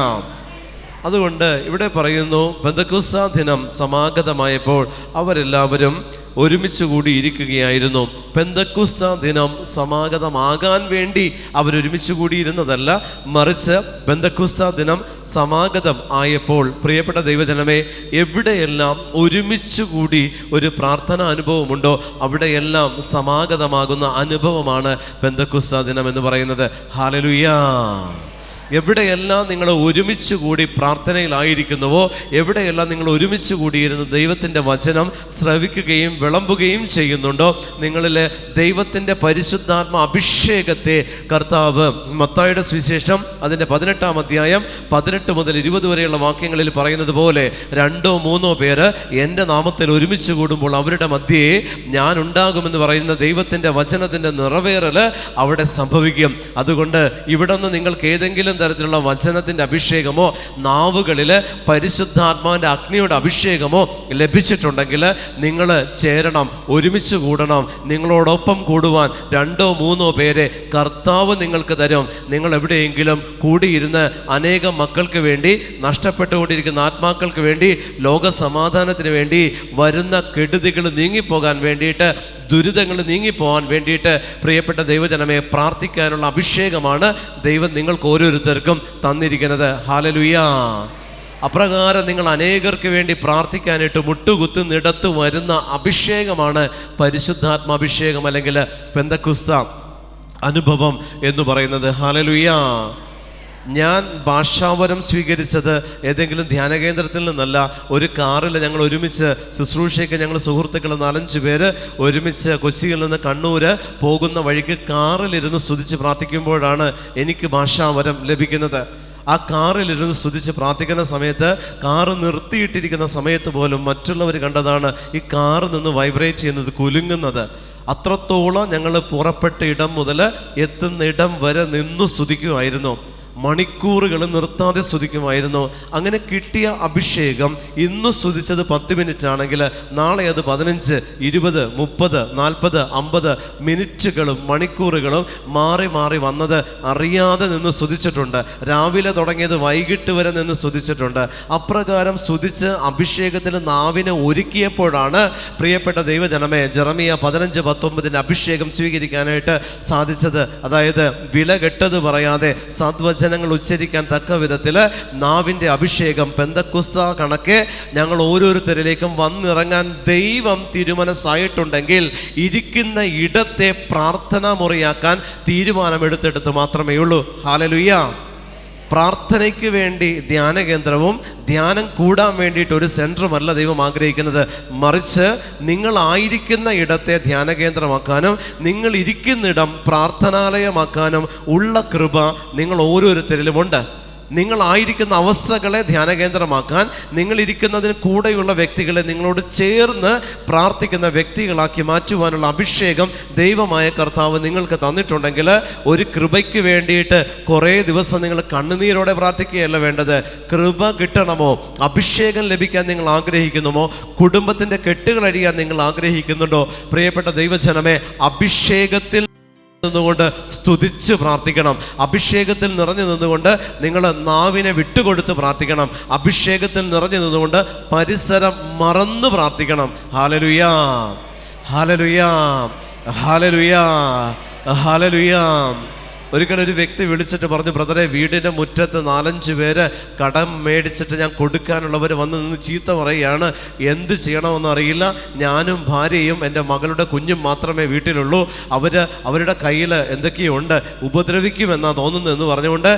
അതുകൊണ്ട് ഇവിടെ പറയുന്നു, പെന്തക്കോസ്താ ദിനം സമാഗതമായപ്പോൾ അവരെല്ലാവരും ഒരുമിച്ച് കൂടി ഇരിക്കുകയായിരുന്നു. പെന്തക്കോസ്താ ദിനം സമാഗതമാകാൻ വേണ്ടി അവരൊരുമിച്ച് കൂടിയിരുന്നതല്ല, മറിച്ച് പെന്തക്കോസ്താ ദിനം സമാഗതം ആയപ്പോൾ, പ്രിയപ്പെട്ട ദൈവജനമേ, എവിടെയെല്ലാം ഒരുമിച്ച് കൂടി ഒരു പ്രാർത്ഥനാ അനുഭവമുണ്ടോ അവിടെയെല്ലാം സമാഗതമാകുന്ന അനുഭവമാണ് പെന്തക്കോസ്താ ദിനം എന്ന് പറയുന്നത്. ഹല്ലേലൂയ. എവിടെയെല്ലാം നിങ്ങൾ ഒരുമിച്ച് കൂടി പ്രാർത്ഥനയിലായിരിക്കുന്നുവോ, എവിടെയെല്ലാം നിങ്ങൾ ഒരുമിച്ച് കൂടിയിരുന്ന് ദൈവത്തിൻ്റെ വചനം ശ്രവിക്കുകയും വിളമ്പുകയും ചെയ്യുന്നുണ്ടോ, നിങ്ങളിലെ ദൈവത്തിൻ്റെ പരിശുദ്ധാത്മ അഭിഷേകത്തെ കർത്താവ് മത്തായിയുടെ സുവിശേഷം അതിൻ്റെ 18-ാം അധ്യായം 18 മുതൽ 20 വരെയുള്ള വാക്യങ്ങളിൽ പറയുന്നത് പോലെ 2-3 പേര് എൻ്റെ നാമത്തിൽ ഒരുമിച്ച് കൂടുമ്പോൾ അവരുടെ മധ്യേ ഞാൻ ഉണ്ടാകുമെന്ന് പറയുന്ന ദൈവത്തിൻ്റെ വചനത്തിൻ്റെ നിറവേറൽ അവിടെ സംഭവിക്കും. അതുകൊണ്ട് ഇവിടെ നിന്ന് നിങ്ങൾക്ക് ഏതെങ്കിലും തരത്തിലുള്ള വചനത്തിൻ്റെ അഭിഷേകമോ നാവുകളിൽ പരിശുദ്ധാത്മാവിൻ്റെ അഗ്നിയുടെ അഭിഷേകമോ ലഭിച്ചിട്ടുണ്ടെങ്കിൽ നിങ്ങൾ ചേരണം, ഒരുമിച്ച് കൂടണം. നിങ്ങളോടൊപ്പം കൂടുവാൻ 2-3 പേരെ കർത്താവ് നിങ്ങൾക്ക് തരും. നിങ്ങൾ എവിടെയെങ്കിലും കൂടിയിരുന്ന് അനേകം മക്കൾക്ക് വേണ്ടി, നഷ്ടപ്പെട്ടുകൊണ്ടിരിക്കുന്ന ആത്മാക്കൾക്ക് വേണ്ടി, ലോക സമാധാനത്തിന് വേണ്ടി, വരുന്ന കെടുതികൾ നീങ്ങിപ്പോകാൻ വേണ്ടിയിട്ട്, ദുരിതങ്ങൾ നീങ്ങിപ്പോകാൻ വേണ്ടിയിട്ട് പ്രിയപ്പെട്ട ദൈവജനമേ പ്രാർത്ഥിക്കാനുള്ള അഭിഷേകമാണ് ദൈവം നിങ്ങൾക്ക് ഓരോരുത്തർക്കും തന്നിരിക്കുന്നത്. ഹല്ലേലൂയാ. അപ്രകാരം നിങ്ങൾ അനേകർക്ക് വേണ്ടി പ്രാർത്ഥിക്കാനായിട്ട് മുട്ടുകുത്തുന്നിടത്ത് വരുന്ന അഭിഷേകമാണ് പരിശുദ്ധാത്മാഭിഷേകം, അല്ലെങ്കിൽ പെന്തക്കുസ്ത അനുഭവം എന്ന് പറയുന്നത്. ഹല്ലേലൂയാ. ഞാൻ ഭാഷാവരം സ്വീകരിച്ചത് ഏതെങ്കിലും ധ്യാനകേന്ദ്രത്തിൽ നിന്നല്ല. ഒരു കാറിൽ ഞങ്ങൾ ഒരുമിച്ച് ശുശ്രൂഷയ്ക്ക് ഞങ്ങൾ സുഹൃത്തുക്കൾ 4-5 പേര് ഒരുമിച്ച് കൊച്ചിയിൽ നിന്ന് കണ്ണൂർ പോകുന്ന വഴിക്ക് കാറിലിരുന്ന് സ്തുതിച്ച് പ്രാർത്ഥിക്കുമ്പോഴാണ് എനിക്ക് ഭാഷാവരം ലഭിക്കുന്നത്. ആ കാറിലിരുന്ന് സ്തുതിച്ച് പ്രാർത്ഥിക്കുന്ന സമയത്ത്, കാറ് നിർത്തിയിട്ടിരിക്കുന്ന സമയത്ത് പോലും മറ്റുള്ളവർ കണ്ടതാണ് ഈ കാറ് നിന്ന് വൈബ്രേറ്റ് ചെയ്യുന്നത്, കുലുങ്ങുന്നത്. അത്രത്തോളം ഞങ്ങൾ പുറപ്പെട്ട ഇടം മുതൽ എത്തുന്ന ഇടം വരെ നിന്ന് സ്തുതിക്കുമായിരുന്നു. മണിക്കൂറുകൾ നിർത്താതെ സ്തുതിക്കുമായിരുന്നു. അങ്ങനെ കിട്ടിയ അഭിഷേകം ഇന്ന് സ്തുതിച്ചത് 10 മിനിറ്റ് ആണെങ്കിൽ നാളെ അത് 15, 20, 30, 40, 50 മിനിറ്റുകളും മണിക്കൂറുകളും മാറി മാറി വന്നത് അറിയാതെ നിന്ന് സ്തുതിച്ചിട്ടുണ്ട്. രാവിലെ തുടങ്ങിയത് വൈകിട്ട് വരെ നിന്ന് സ്തുതിച്ചിട്ടുണ്ട്. അപ്രകാരം സ്തുതിച്ച് അഭിഷേകത്തിന് നാവിനെ ഒരുക്കിയപ്പോഴാണ് പ്രിയപ്പെട്ട ദൈവജനമേ ജെറമിയ 15:19 അഭിഷേകം സ്വീകരിക്കാനായിട്ട് സാധിച്ചത്. അതായത് വില കെട്ടത് പറയാതെ സദ്വചനങ്ങൾ ഉച്ചരിക്കാൻ തക്ക വിധത്തിൽ നാവിൻ്റെ അഭിഷേകം പെന്തക്കുസ്ത കണക്കെ ഞങ്ങൾ ഓരോരുത്തരിലേക്കും വന്നിറങ്ങാൻ ദൈവം തീരുമാനമായിട്ടുണ്ടെങ്കിൽ ഇരിക്കുന്ന ഇടത്തെ പ്രാർത്ഥനാ മുറിയാക്കാൻ തീരുമാനമെടുത്തെടുത്ത് മാത്രമേ ഉള്ളൂ. ഹല്ലേലൂയ. പ്രാർത്ഥനയ്ക്ക് വേണ്ടി ധ്യാന കേന്ദ്രവും ധ്യാനം കൂടാൻ വേണ്ടിയിട്ട് ഒരു സെൻറ്ററുമല്ല ദൈവം ആഗ്രഹിക്കുന്നത്. മറിച്ച് നിങ്ങളായിരിക്കുന്ന ഇടത്തെ ധ്യാന കേന്ദ്രമാക്കാനും നിങ്ങൾ ഇരിക്കുന്നിടം പ്രാർത്ഥനാലയമാക്കാനും ഉള്ള കൃപ നിങ്ങൾ ഓരോരുത്തരിലുമുണ്ട്. നിങ്ങളായിരിക്കുന്ന അവസ്ഥകളെ ധ്യാനകേന്ദ്രമാക്കാൻ, നിങ്ങളിരിക്കുന്നതിന് കൂടെയുള്ള വ്യക്തികളെ നിങ്ങളോട് ചേർന്ന് പ്രാർത്ഥിക്കുന്ന വ്യക്തികളാക്കി മാറ്റുവാനുള്ള അഭിഷേകം ദൈവമായ കർത്താവ് നിങ്ങൾക്ക് തന്നിട്ടുണ്ടെങ്കിൽ ഒരു കൃപയ്ക്ക് വേണ്ടിയിട്ട് കുറേ ദിവസം നിങ്ങൾ കണ്ണുനീരോടെ പ്രാർത്ഥിക്കുകയല്ല വേണ്ടത്. കൃപ കിട്ടണമോ, അഭിഷേകം ലഭിക്കാൻ നിങ്ങൾ ആഗ്രഹിക്കുന്നുമോ, കുടുംബത്തിൻ്റെ കെട്ടുകൾ അഴിയാൻ നിങ്ങൾ ആഗ്രഹിക്കുന്നുണ്ടോ, പ്രിയപ്പെട്ട ദൈവജനമേ അഭിഷേകത്തിൽ നിന്നുകൊണ്ട് സ്തുതിച്ച് പ്രാർത്ഥിക്കണം. അഭിഷേകത്തിൽ നിറഞ്ഞു നിന്നുകൊണ്ട് നിങ്ങൾ നാവിനെ വിട്ടുകൊടുത്ത് പ്രാർത്ഥിക്കണം. അഭിഷേകത്തിൽ നിറഞ്ഞു നിന്നുകൊണ്ട് പരിസരം മറന്നു പ്രാർത്ഥിക്കണം. ഹല്ലേലൂയാ, ഹല്ലേലൂയാ, ഹല്ലേലൂയാ, ഹല്ലേലൂയാ. ഒരിക്കലൊരു വ്യക്തി വിളിച്ചിട്ട് പറഞ്ഞു, ബ്രദറെ വീടിൻ്റെ മുറ്റത്ത് 4-5 പേര് കടം മേടിച്ചിട്ട് ഞാൻ കൊടുക്കാനുള്ളവർ വന്ന് നിന്ന് ചീത്ത പറയുകയാണ്, എന്ത് ചെയ്യണമെന്ന് അറിയില്ല. ഞാനും ഭാര്യയും എൻ്റെ മകളുടെ കുഞ്ഞും മാത്രമേ വീട്ടിലുള്ളൂ. അവരുടെ കയ്യിൽ എന്തൊക്കെയോ ഉണ്ട്, ഉപദ്രവിക്കുമെന്നാണ് തോന്നുന്നതെന്ന് പറഞ്ഞുകൊണ്ട്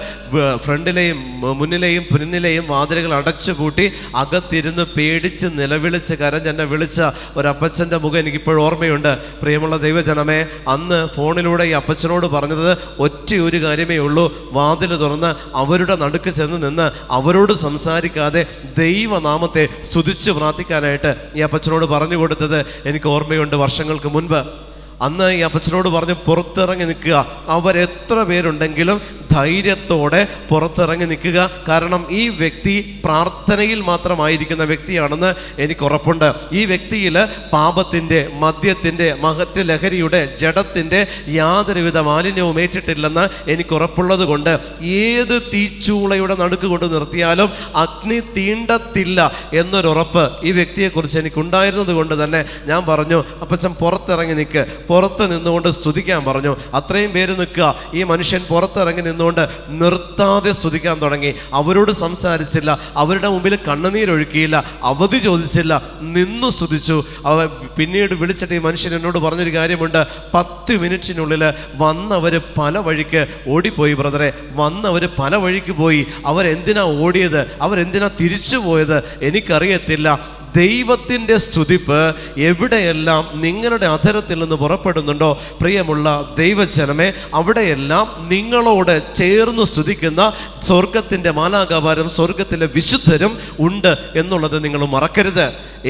ഫ്രണ്ടിലെയും മുന്നിലെയും പിന്നിലെയും വാതിലുകൾ അടച്ചു പൂട്ടി അകത്തിരുന്ന് പേടിച്ച് നിലവിളിച്ച് കരഞ്ഞെന്നെ വിളിച്ച ഒരപ്പച്ചൻ്റെ മുഖം എനിക്കിപ്പോഴും ഓർമ്മയുണ്ട്. പ്രിയമുള്ള ദൈവജനമേ, അന്ന് ഫോണിലൂടെ ഈ അപ്പച്ചനോട് പറഞ്ഞത് ഒരു കാര്യമേ ഉള്ളൂ, വാതിൽ തുറന്ന് അവരുടെ നടുക്ക് ചെന്ന് നിന്ന് അവരോട് സംസാരിക്കാതെ ദൈവനാമത്തെ സ്തുതിച്ച് പ്രാർത്ഥിക്കാനായിട്ട് ഈ അപ്പച്ചനോട് പറഞ്ഞു കൊടുത്തത് എനിക്ക് ഓർമ്മയുണ്ട്. വർഷങ്ങൾക്ക് മുൻപ് അന്ന് ഈ അപ്പച്ചനോട് പറഞ്ഞു, പുറത്തിറങ്ങി നിൽക്കുക. അവരെത്ര പേരുണ്ടെങ്കിലും ധൈര്യത്തോടെ പുറത്തിറങ്ങി നിൽക്കുക. കാരണം ഈ വ്യക്തി പ്രാർത്ഥനയിൽ മാത്രമായിരിക്കുന്ന വ്യക്തിയാണെന്ന് എനിക്ക് ഉറപ്പുണ്ട്. ഈ വ്യക്തിയിൽ പാപത്തിൻ്റെ, മദ്യത്തിൻ്റെ, മഹറ്റ് ലഹരിയുടെ, ജഡത്തിൻ്റെ യാതൊരുവിധ മാലിന്യവും ഏറ്റിട്ടില്ലെന്ന് എനിക്ക് ഉറപ്പുള്ളത് കൊണ്ട് ഏത് തീച്ചൂളയുടെ നടുക്ക് കൊണ്ട് നിർത്തിയാലും അഗ്നി തീണ്ടത്തില്ല എന്നൊരുറപ്പ് ഈ വ്യക്തിയെക്കുറിച്ച് എനിക്കുണ്ടായിരുന്നത് കൊണ്ട് തന്നെ ഞാൻ പറഞ്ഞു, അപ്പച്ചൻ പുറത്തിറങ്ങി നിൽക്ക്. പുറത്ത് നിന്നുകൊണ്ട് സ്തുതിക്കാൻ പറഞ്ഞു. അത്രയും പേര് നിൽക്കുക. ഈ മനുഷ്യൻ പുറത്തിറങ്ങി നിന്നു നിന്നുകൊണ്ട് നിർത്താതെ സ്തുതിക്കാൻ തുടങ്ങി. അവരോട് സംസാരിച്ചില്ല, അവരുടെ മുമ്പിൽ കണ്ണുനീരൊഴുക്കിയില്ല, അവധി ചോദിച്ചില്ല, നിന്നു സ്തുതിച്ചു. പിന്നീട് വിളിച്ചിട്ട് ഈ മനുഷ്യൻ എന്നോട് പറഞ്ഞൊരു കാര്യമുണ്ട്, 10 മിനിറ്റിനുള്ളിൽ വന്നവർ പല വഴിക്ക് ഓടിപ്പോയി ബ്രദറെ, വന്നവർ പല വഴിക്ക് പോയി. അവരെന്തിനാ ഓടിയത്, അവരെന്തിനാ തിരിച്ചു പോയത് എനിക്കറിയത്തില്ല. ദൈവത്തിൻ്റെ സ്തുതിപ്പ് എവിടെയെല്ലാം നിങ്ങളുടെ അധരത്തിൽ നിന്ന് പുറപ്പെടുന്നുണ്ടോ പ്രിയമുള്ള ദൈവജനമേ, അവിടെയെല്ലാം നിങ്ങളോട് ചേർന്ന് സ്തുതിക്കുന്ന സ്വർഗത്തിൻ്റെ മാലാഖമാരും സ്വർഗത്തിലെ വിശുദ്ധരും ഉണ്ട് എന്നുള്ളത് നിങ്ങൾ മറക്കരുത്.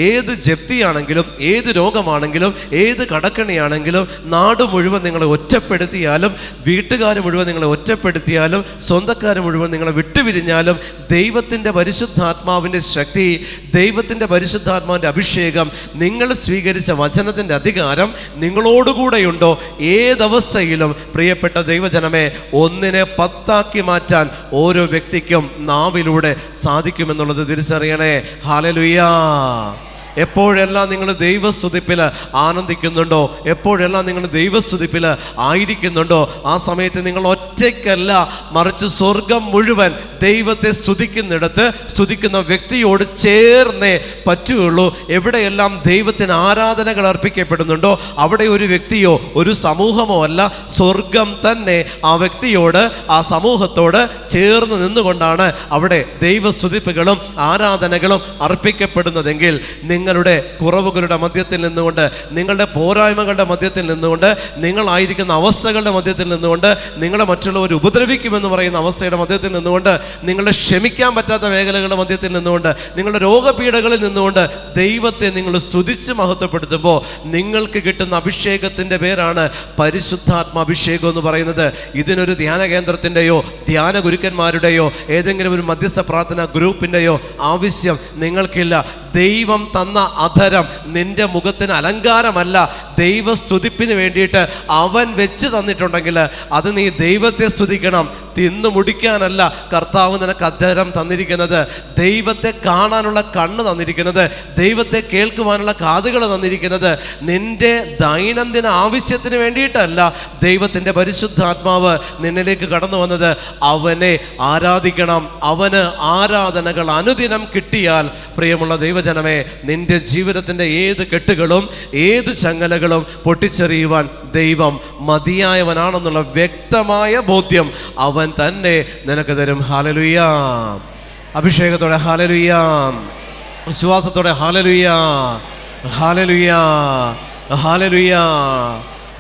ഏത് ജപ്തിയാണെങ്കിലും, ഏത് രോഗമാണെങ്കിലും, ഏത് കടക്കണിയാണെങ്കിലും, നാട് മുഴുവൻ നിങ്ങളെ ഒറ്റപ്പെടുത്തിയാലും, വീട്ടുകാർ മുഴുവൻ നിങ്ങളെ ഒറ്റപ്പെടുത്തിയാലും, സ്വന്തക്കാർ മുഴുവൻ നിങ്ങളെ വിട്ടുപിരിഞ്ഞാലും, ദൈവത്തിൻ്റെ പരിശുദ്ധാത്മാവിൻ്റെ ശക്തി, ദൈവത്തിൻ്റെ പരിശുദ്ധാത്മാവിൻ്റെ അഭിഷേകം, നിങ്ങൾ സ്വീകരിച്ച വചനത്തിൻ്റെ അധികാരം നിങ്ങളോടുകൂടെയുണ്ടോ? ഏതവസ്ഥയിലും പ്രിയപ്പെട്ട ദൈവജനമേ, 1-നെ 10 മാറ്റാൻ ഓരോ വ്യക്തിക്കും നാവിലൂടെ സാധിക്കുമെന്നുള്ളത് തിരിച്ചറിയണേ. ഹല്ലേലൂയാ. എപ്പോഴെല്ലാം നിങ്ങൾ ദൈവസ്തുതിപ്പിൽ ആനന്ദിക്കുന്നുണ്ടോ, എപ്പോഴെല്ലാം നിങ്ങൾ ദൈവസ്തുതിപ്പിൽ ആയിരിക്കുന്നുണ്ടോ, ആ സമയത്ത് നിങ്ങൾ ഒറ്റയ്ക്കല്ല, മറിച്ച് സ്വർഗം മുഴുവൻ ദൈവത്തെ സ്തുതിക്കുന്നിടത്ത് സ്തുതിക്കുന്ന വ്യക്തിയോട് ചേർന്നേ പറ്റുകയുള്ളൂ. എവിടെയെല്ലാം ദൈവത്തിന് ആരാധനകൾ അർപ്പിക്കപ്പെടുന്നുണ്ടോ അവിടെ ഒരു വ്യക്തിയോ ഒരു സമൂഹമോ അല്ല, സ്വർഗം തന്നെ ആ വ്യക്തിയോട്, ആ സമൂഹത്തോട് ചേർന്ന് നിന്നുകൊണ്ടാണ് അവിടെ ദൈവസ്തുതിപ്പുകളും ആരാധനകളും അർപ്പിക്കപ്പെടുന്നതെങ്കിൽ, നിങ്ങളുടെ കുറവുകളുടെ മധ്യത്തിൽ നിന്നുകൊണ്ട്, നിങ്ങളുടെ പോരായ്മകളുടെ മധ്യത്തിൽ നിന്നുകൊണ്ട്, നിങ്ങളായിരിക്കുന്ന അവസ്ഥകളുടെ മധ്യത്തിൽ നിന്നുകൊണ്ട്, നിങ്ങളെ മറ്റുള്ളവർ ഉപദ്രവിക്കുമെന്ന് പറയുന്ന അവസ്ഥയുടെ മധ്യത്തിൽ നിന്നുകൊണ്ട്, നിങ്ങളുടെ ക്ഷമിക്കാൻ പറ്റാത്ത മേഖലകളുടെ മധ്യത്തിൽ നിന്നുകൊണ്ട്, നിങ്ങളുടെ രോഗപീഠകളിൽ നിന്നുകൊണ്ട് ദൈവത്തെ നിങ്ങൾ സ്തുതിച്ച് മഹത്വപ്പെടുത്തുമ്പോൾ നിങ്ങൾക്ക് കിട്ടുന്ന അഭിഷേകത്തിൻ്റെ പേരാണ് പരിശുദ്ധാത്മാഭിഷേകം എന്ന് പറയുന്നത്. ഇതിനൊരു ധ്യാന കേന്ദ്രത്തിൻ്റെയോ ധ്യാന ഗുരുക്കന്മാരുടെയോ ഏതെങ്കിലും ഒരു മധ്യസ്ഥ പ്രാർത്ഥന ഗ്രൂപ്പിൻ്റെയോ ആവശ്യം നിങ്ങൾക്കില്ല. ദൈവം തന്ന അധരം നിന്റെ മുഖത്തിന് അലങ്കാരമല്ല, ദൈവസ്തുതിപ്പിന് വേണ്ടിയിട്ട് അവൻ വെച്ച് തന്നിട്ടുണ്ടെങ്കിൽ അത് നീ ദൈവത്തെ സ്തുതിക്കണം. തിന്നു മുടിക്കാനല്ല കർത്താവ് നിനക്ക് അധരം തന്നിരിക്കുന്നത്, ദൈവത്തെ കാണാനുള്ള കണ്ണ് തന്നിരിക്കുന്നത്, ദൈവത്തെ കേൾക്കുവാനുള്ള കാതുകൾ തന്നിരിക്കുന്നത് നിന്റെ ദൈനംദിന ആവശ്യത്തിന് വേണ്ടിയിട്ടല്ല. ദൈവത്തിൻ്റെ പരിശുദ്ധാത്മാവ് നിന്നിലേക്ക് കടന്നു വന്നത് അവനെ ആരാധിക്കണം. അവന് ആരാധനകൾ അനുദിനം കിട്ടിയാൽ പ്രിയമുള്ള ദൈവജനമേ, നിന്റെ ജീവിതത്തിൻ്റെ ഏത് കെട്ടുകളും ഏത് ചങ്ങലകളും പൊട്ടിച്ചെറിയുവാൻ ദൈവം മതിയായവനാണെന്നുള്ള വ്യക്തമായ ബോധ്യം അവൻ തന്നെ നിനക്ക് തരും. ഹല്ലേലൂയാ. അഭിഷേകത്തോടെ ഹല്ലേലൂയാ, വിശ്വാസത്തോടെ ഹല്ലേലൂയാ, ഹല്ലേലൂയാ, ഹല്ലേലൂയാ.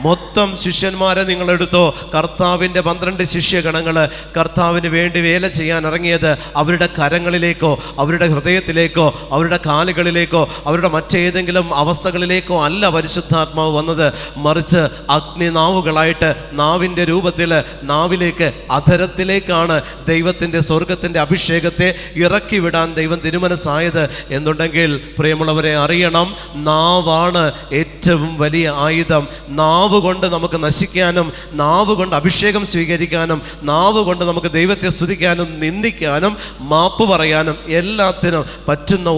മൊത്തം ശിഷ്യന്മാരെ നിങ്ങളെടുത്തോ, കർത്താവിൻ്റെ 12 ശിഷ്യഗണങ്ങൾ കർത്താവിന് വേണ്ടി വേല ചെയ്യാൻ ഇറങ്ങിയത് അവരുടെ കരങ്ങളിലേക്കോ അവരുടെ ഹൃദയത്തിലേക്കോ അവരുടെ കാലുകളിലേക്കോ അവരുടെ മറ്റേതെങ്കിലും അവസ്ഥകളിലേക്കോ അല്ല പരിശുദ്ധാത്മാവ് വന്നത്, മറിച്ച് അഗ്നിനാവുകളായിട്ട് നാവിൻ്റെ രൂപത്തിൽ നാവിലേക്ക്, അധരത്തിലേക്കാണ് ദൈവത്തിൻ്റെ സ്വർഗത്തിൻ്റെ അഭിഷേകത്തെ ഇറക്കി വിടാൻ ദൈവം തിരുമനസ്സായത് എന്നുണ്ടെങ്കിൽ പ്രിയമുള്ളവരെ അറിയണം, നാവാണ് ഏറ്റവും വലിയ ആയുധം. നാവ് കൊണ്ട് നമുക്ക് നശിക്കാനും, നാവ് കൊണ്ട് അഭിഷേകം സ്വീകരിക്കാനും, നാവ് കൊണ്ട് നമുക്ക് ദൈവത്തെ സ്തുതിക്കാനും നിന്ദിക്കാനും മാപ്പ് പറയാനും എല്ലാത്തിനും പറ്റുന്ന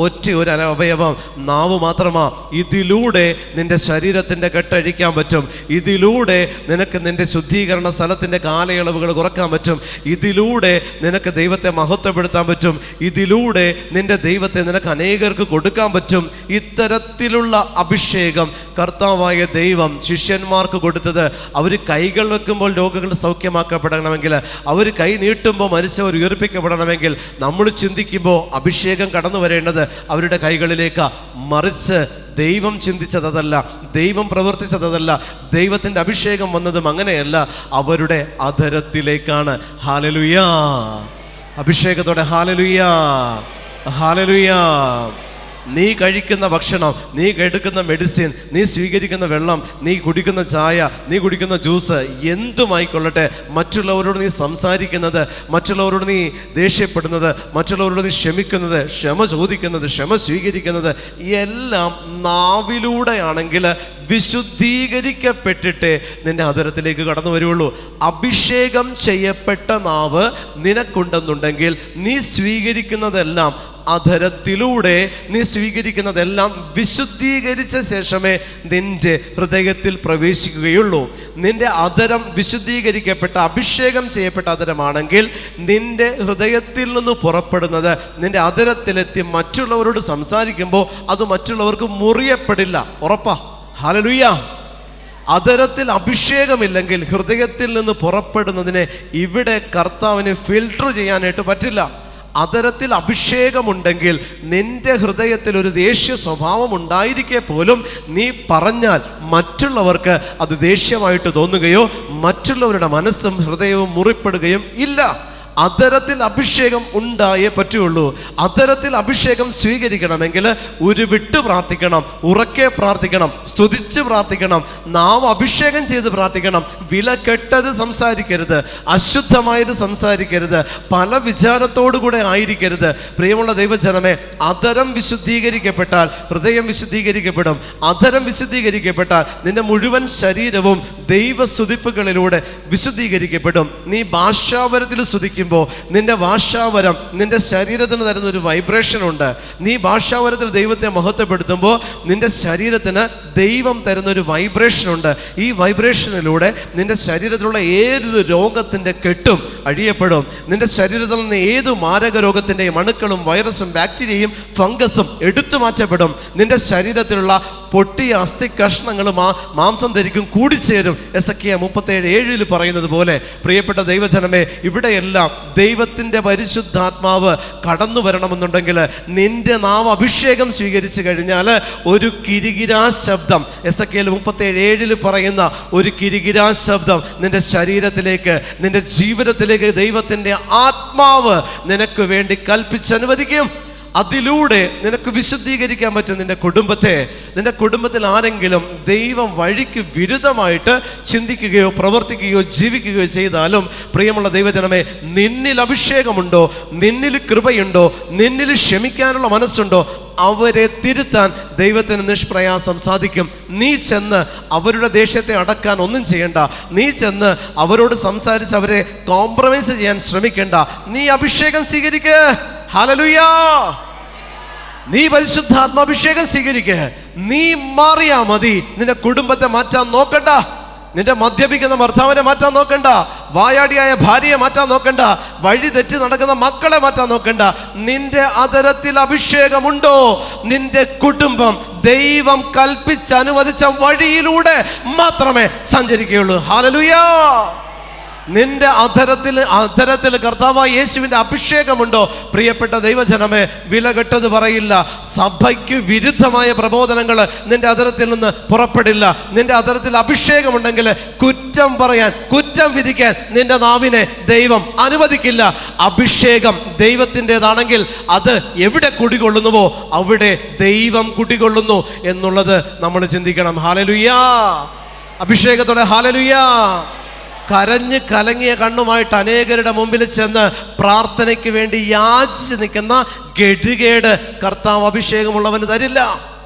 ഒരു അവയവം നാവ് മാത്രമാണ്. ഇതിലൂടെ നിന്റെ ശരീരത്തിൻ്റെ കെട്ടഴിക്കാൻ പറ്റും, ഇതിലൂടെ നിനക്ക് നിന്റെ ശുദ്ധീകരണ സ്ഥലത്തിൻ്റെ കാലയളവുകൾ കുറക്കാൻ പറ്റും, ഇതിലൂടെ നിനക്ക് ദൈവത്തെ മഹത്വപ്പെടുത്താൻ പറ്റും, ഇതിലൂടെ നിന്റെ ദൈവത്തെ നിനക്ക് അനേകർക്ക് കൊടുക്കാൻ പറ്റും. ഇത്തരത്തിലുള്ള അഭിഷേകം കർത്താവായ ദൈവം ശിഷ്യന്മാർക്ക് കൊടുത്തത്, അവർ കൈകൾ വെക്കുമ്പോൾ രോഗങ്ങൾ സൗഖ്യമാക്കപ്പെടണമെങ്കിൽ, അവർ കൈ നീട്ടുമ്പോൾ മരിച്ചവർ ഉയർപ്പിക്കപ്പെടണമെങ്കിൽ, നമ്മൾ ചിന്തിക്കുമ്പോൾ അഭിഷേകം കടന്നു വരേണ്ടത് അവരുടെ കൈകളിലേക്കാണ്. മറിച്ച് ദൈവം ചിന്തിച്ചതല്ല, ദൈവം പ്രവർത്തിച്ചതല്ല, ദൈവത്തിൻ്റെ അഭിഷേകം വന്നതും അങ്ങനെയല്ല, അവരുടെ അധരത്തിലേക്കാണ്. ഹല്ലേലൂയാ. അഭിഷേകത്തോടെ ഹല്ലേലൂയാ, ഹല്ലേലൂയാ. നീ കഴിക്കുന്ന ഭക്ഷണം, നീ എടുക്കുന്ന മെഡിസിൻ, നീ സ്വീകരിക്കുന്ന വെള്ളം, നീ കുടിക്കുന്ന ചായ, നീ കുടിക്കുന്ന ജ്യൂസ്, എന്തുമായിക്കൊള്ളട്ടെ, മറ്റുള്ളവരോട് നീ സംസാരിക്കുന്നത്, മറ്റുള്ളവരോട് നീ ദേഷ്യപ്പെടുന്നത്, മറ്റുള്ളവരോട് നീ ക്ഷമിക്കുന്നത്, ക്ഷമ ചോദിക്കുന്നത്, ക്ഷമ സ്വീകരിക്കുന്നത് എല്ലാം നാവിലൂടെയാണെങ്കിൽ വിശുദ്ധീകരിക്കപ്പെട്ടിട്ട് നിന്റെ അധരത്തിലേക്ക് കടന്നു വരുള്ളൂ. അഭിഷേകം ചെയ്യപ്പെട്ട നാവ് നിനക്കുണ്ടെന്നുണ്ടെങ്കിൽ നീ സ്വീകരിക്കുന്നതെല്ലാം അധരത്തിലൂടെ നീ സ്വീകരിക്കുന്നതെല്ലാം വിശുദ്ധീകരിച്ച ശേഷമേ നിന്റെ ഹൃദയത്തിൽ പ്രവേശിക്കുകയുള്ളൂ. നിന്റെ അധരം വിശുദ്ധീകരിക്കപ്പെട്ട അഭിഷേകം ചെയ്യപ്പെട്ട അധരമാണെങ്കിൽ നിന്റെ ഹൃദയത്തിൽ നിന്ന് പുറപ്പെടുന്നത് നിന്റെ അധരത്തിലെത്തി മറ്റുള്ളവരോട് സംസാരിക്കുമ്പോൾ അത് മറ്റുള്ളവർക്ക് മുറിയപ്പെടില്ല. ഉറപ്പാ. ഹല്ലേലൂയ. അധരത്തിൽ അഭിഷേകമില്ലെങ്കിൽ ഹൃദയത്തിൽ നിന്ന് പുറപ്പെടുന്നതിനെ ഇവിടെ കർത്താവിന് ഫിൽട്ടർ ചെയ്യാനായിട്ട് പറ്റില്ല. അധരത്തിൽ അഭിഷേകമുണ്ടെങ്കിൽ നിന്റെ ഹൃദയത്തിൽ ഒരു ദേഷ്യ സ്വഭാവം ഉണ്ടായിരിക്കെ പോലും നീ പറഞ്ഞാൽ മറ്റുള്ളവർക്ക് അത് ദേഷ്യമായിട്ട് തോന്നുകയോ മറ്റുള്ളവരുടെ മനസ്സും ഹൃദയവും മുറിപ്പെടുകയും ഇല്ല. അധരത്തിൽ അഭിഷേകം ഉണ്ടായേ പറ്റുള്ളൂ. അധരത്തിൽ അഭിഷേകം സ്വീകരിക്കണമെങ്കിൽ ഉരുവിട്ട് പ്രാർത്ഥിക്കണം, ഉറക്കെ പ്രാർത്ഥിക്കണം, സ്തുതിച്ച് പ്രാർത്ഥിക്കണം, നാം അഭിഷേകം ചെയ്ത് പ്രാർത്ഥിക്കണം. വില കെട്ടത് സംസാരിക്കരുത്, അശുദ്ധമായത് സംസാരിക്കരുത്, പല വിചാരത്തോടു കൂടെ ആയിരിക്കരുത്. പ്രിയമുള്ള ദൈവജനമേ, അധരം വിശുദ്ധീകരിക്കപ്പെട്ടാൽ ഹൃദയം വിശുദ്ധീകരിക്കപ്പെടും. അധരം വിശുദ്ധീകരിക്കപ്പെട്ടാൽ നിന്റെ മുഴുവൻ ശരീരവും ദൈവസ്തുതിപ്പുകളിലൂടെ വിശുദ്ധീകരിക്കപ്പെടും. നീ ഭാഷാവരത്തിൽ സ്തുതിക്കും നിന്റെ ഭാഷാവരം നിന്റെ ശരീരത്തിന് തരുന്ന ഒരു വൈബ്രേഷൻ ഉണ്ട്. നീ ഭാഷാവരത്തിൽ ദൈവത്തെ മഹത്വപ്പെടുത്തുമ്പോൾ നിന്റെ ശരീരത്തിന് ദൈവം തരുന്ന ഒരു വൈബ്രേഷൻ ഉണ്ട്. ഈ വൈബ്രേഷനിലൂടെ നിന്റെ ശരീരത്തിലുള്ള ഏത് രോഗത്തിൻ്റെ കെട്ടും അഴിയപ്പെടും. നിന്റെ ശരീരത്തിൽ നിന്ന് ഏത് മാരക രോഗത്തിൻ്റെയും അണുക്കളും വൈറസും ബാക്ടീരിയയും ഫംഗസും എടുത്തു മാറ്റപ്പെടും. നിന്റെ ശരീരത്തിലുള്ള പൊട്ടിയ അസ്ഥി കഷ്ണങ്ങളും മാംസം ധരിക്കും കൂടിച്ചേരും. എസക്കിയ 37:7 പറയുന്നത് പോലെ പ്രിയപ്പെട്ട ദൈവജനമേ, ഇവിടെയെല്ലാം ദൈവത്തിൻ്റെ പരിശുദ്ധാത്മാവ് കടന്നു വരണമെന്നുണ്ടെങ്കിൽ നിന്റെ നാം അഭിഷേകം സ്വീകരിച്ചു കഴിഞ്ഞാൽ ഒരു കിരികിരാ ശബ്ദം, എസക്കിയേൽ 37:7 പറയുന്ന ഒരു കിരികിരാ ശബ്ദം നിന്റെ ശരീരത്തിലേക്ക്, നിന്റെ ജീവിതത്തിലേക്ക് ദൈവത്തിൻ്റെ ആത്മാവ് നിനക്ക് വേണ്ടി കൽപ്പിച്ചനുവദിക്കും. അതിലൂടെ നിനക്ക് വിശുദ്ധീകരിക്കാൻ പറ്റും നിന്റെ കുടുംബത്തെ. നിന്റെ കുടുംബത്തിൽ ആരെങ്കിലും ദൈവം വഴിക്ക് വിരുദ്ധമായിട്ട് ചിന്തിക്കുകയോ പ്രവർത്തിക്കുകയോ ജീവിക്കുകയോ ചെയ്താലും പ്രിയമുള്ള ദൈവജനമേ, നിന്നിൽ അഭിഷേകമുണ്ടോ, നിന്നിൽ കൃപയുണ്ടോ, നിന്നിൽ ക്ഷമിക്കാനുള്ള മനസ്സുണ്ടോ, അവരെ തിരുത്താൻ ദൈവത്തിന് നിഷ്പ്രയാസം സാധിക്കും. നീ ചെന്ന് അവരുടെ ദേഷ്യത്തെ അടക്കാൻ ഒന്നും ചെയ്യണ്ട. നീ ചെന്ന് അവരോട് സംസാരിച്ച് അവരെ കോംപ്രമൈസ് ചെയ്യാൻ ശ്രമിക്കണ്ട. നീ അഭിഷേകം സ്വീകരിക്ക. ഹല്ലേലൂയ. നീ പരിശുദ്ധാത്മാഭിഷേകം സ്വീകരിക്ക. നീ മാറിയാ മതി. നിന്റെ കുടുംബത്തെ മാറ്റാൻ നോക്കണ്ട. നിന്റെ മദ്യപിക്കുന്ന ഭർത്താവിനെ മാറ്റാൻ നോക്കണ്ട. വായാടിയായ ഭാര്യയെ മാറ്റാൻ നോക്കണ്ട. വഴി തെറ്റി നടക്കുന്ന മക്കളെ മാറ്റാൻ നോക്കണ്ട. നിന്റെ അധരത്തിൽ അഭിഷേകമുണ്ടോ, നിന്റെ കുടുംബം ദൈവം കൽപ്പിച്ചനുവദിച്ച വഴിയിലൂടെ മാത്രമേ സഞ്ചരിക്കുകയുള്ളൂ. ഹല്ലേലൂയ. നിന്റെ അധരത്തിൽ കർത്താവായ യേശുവിൻ്റെ അഭിഷേകമുണ്ടോ? പ്രിയപ്പെട്ട ദൈവജനമേ, വിലകെട്ടത് പറയില്ല. സഭയ്ക്ക് വിരുദ്ധമായ പ്രബോധനങ്ങൾ നിന്റെ അധരത്തിൽ നിന്ന് പുറപ്പെടില്ല. നിന്റെ അധരത്തിൽ അഭിഷേകമുണ്ടെങ്കിൽ കുറ്റം പറയാൻ, കുറ്റം വിധിക്കാൻ നിന്റെ നാവിനെ ദൈവം അനുവദിക്കില്ല. അഭിഷേകം ദൈവത്തിൻ്റെതാണെങ്കിൽ അത് എവിടെ കുടികൊള്ളുന്നുവോ അവിടെ ദൈവം കുടികൊള്ളുന്നു എന്നുള്ളത് നമ്മൾ ചിന്തിക്കണം. ഹല്ലേലൂയ. അഭിഷേകത്തോടെ ഹല്ലേലൂയ. കരഞ്ഞ് കലങ്ങിയ കണ്ണുമായിട്ട് അനേകരുടെ മുമ്പിൽ ചെന്ന് പ്രാർത്ഥനയ്ക്ക് വേണ്ടി യാചിച്ച് നിൽക്കുന്ന ഗതികേട് കർത്താവ് അഭിഷേകമുള്ളവന് തരില്ല.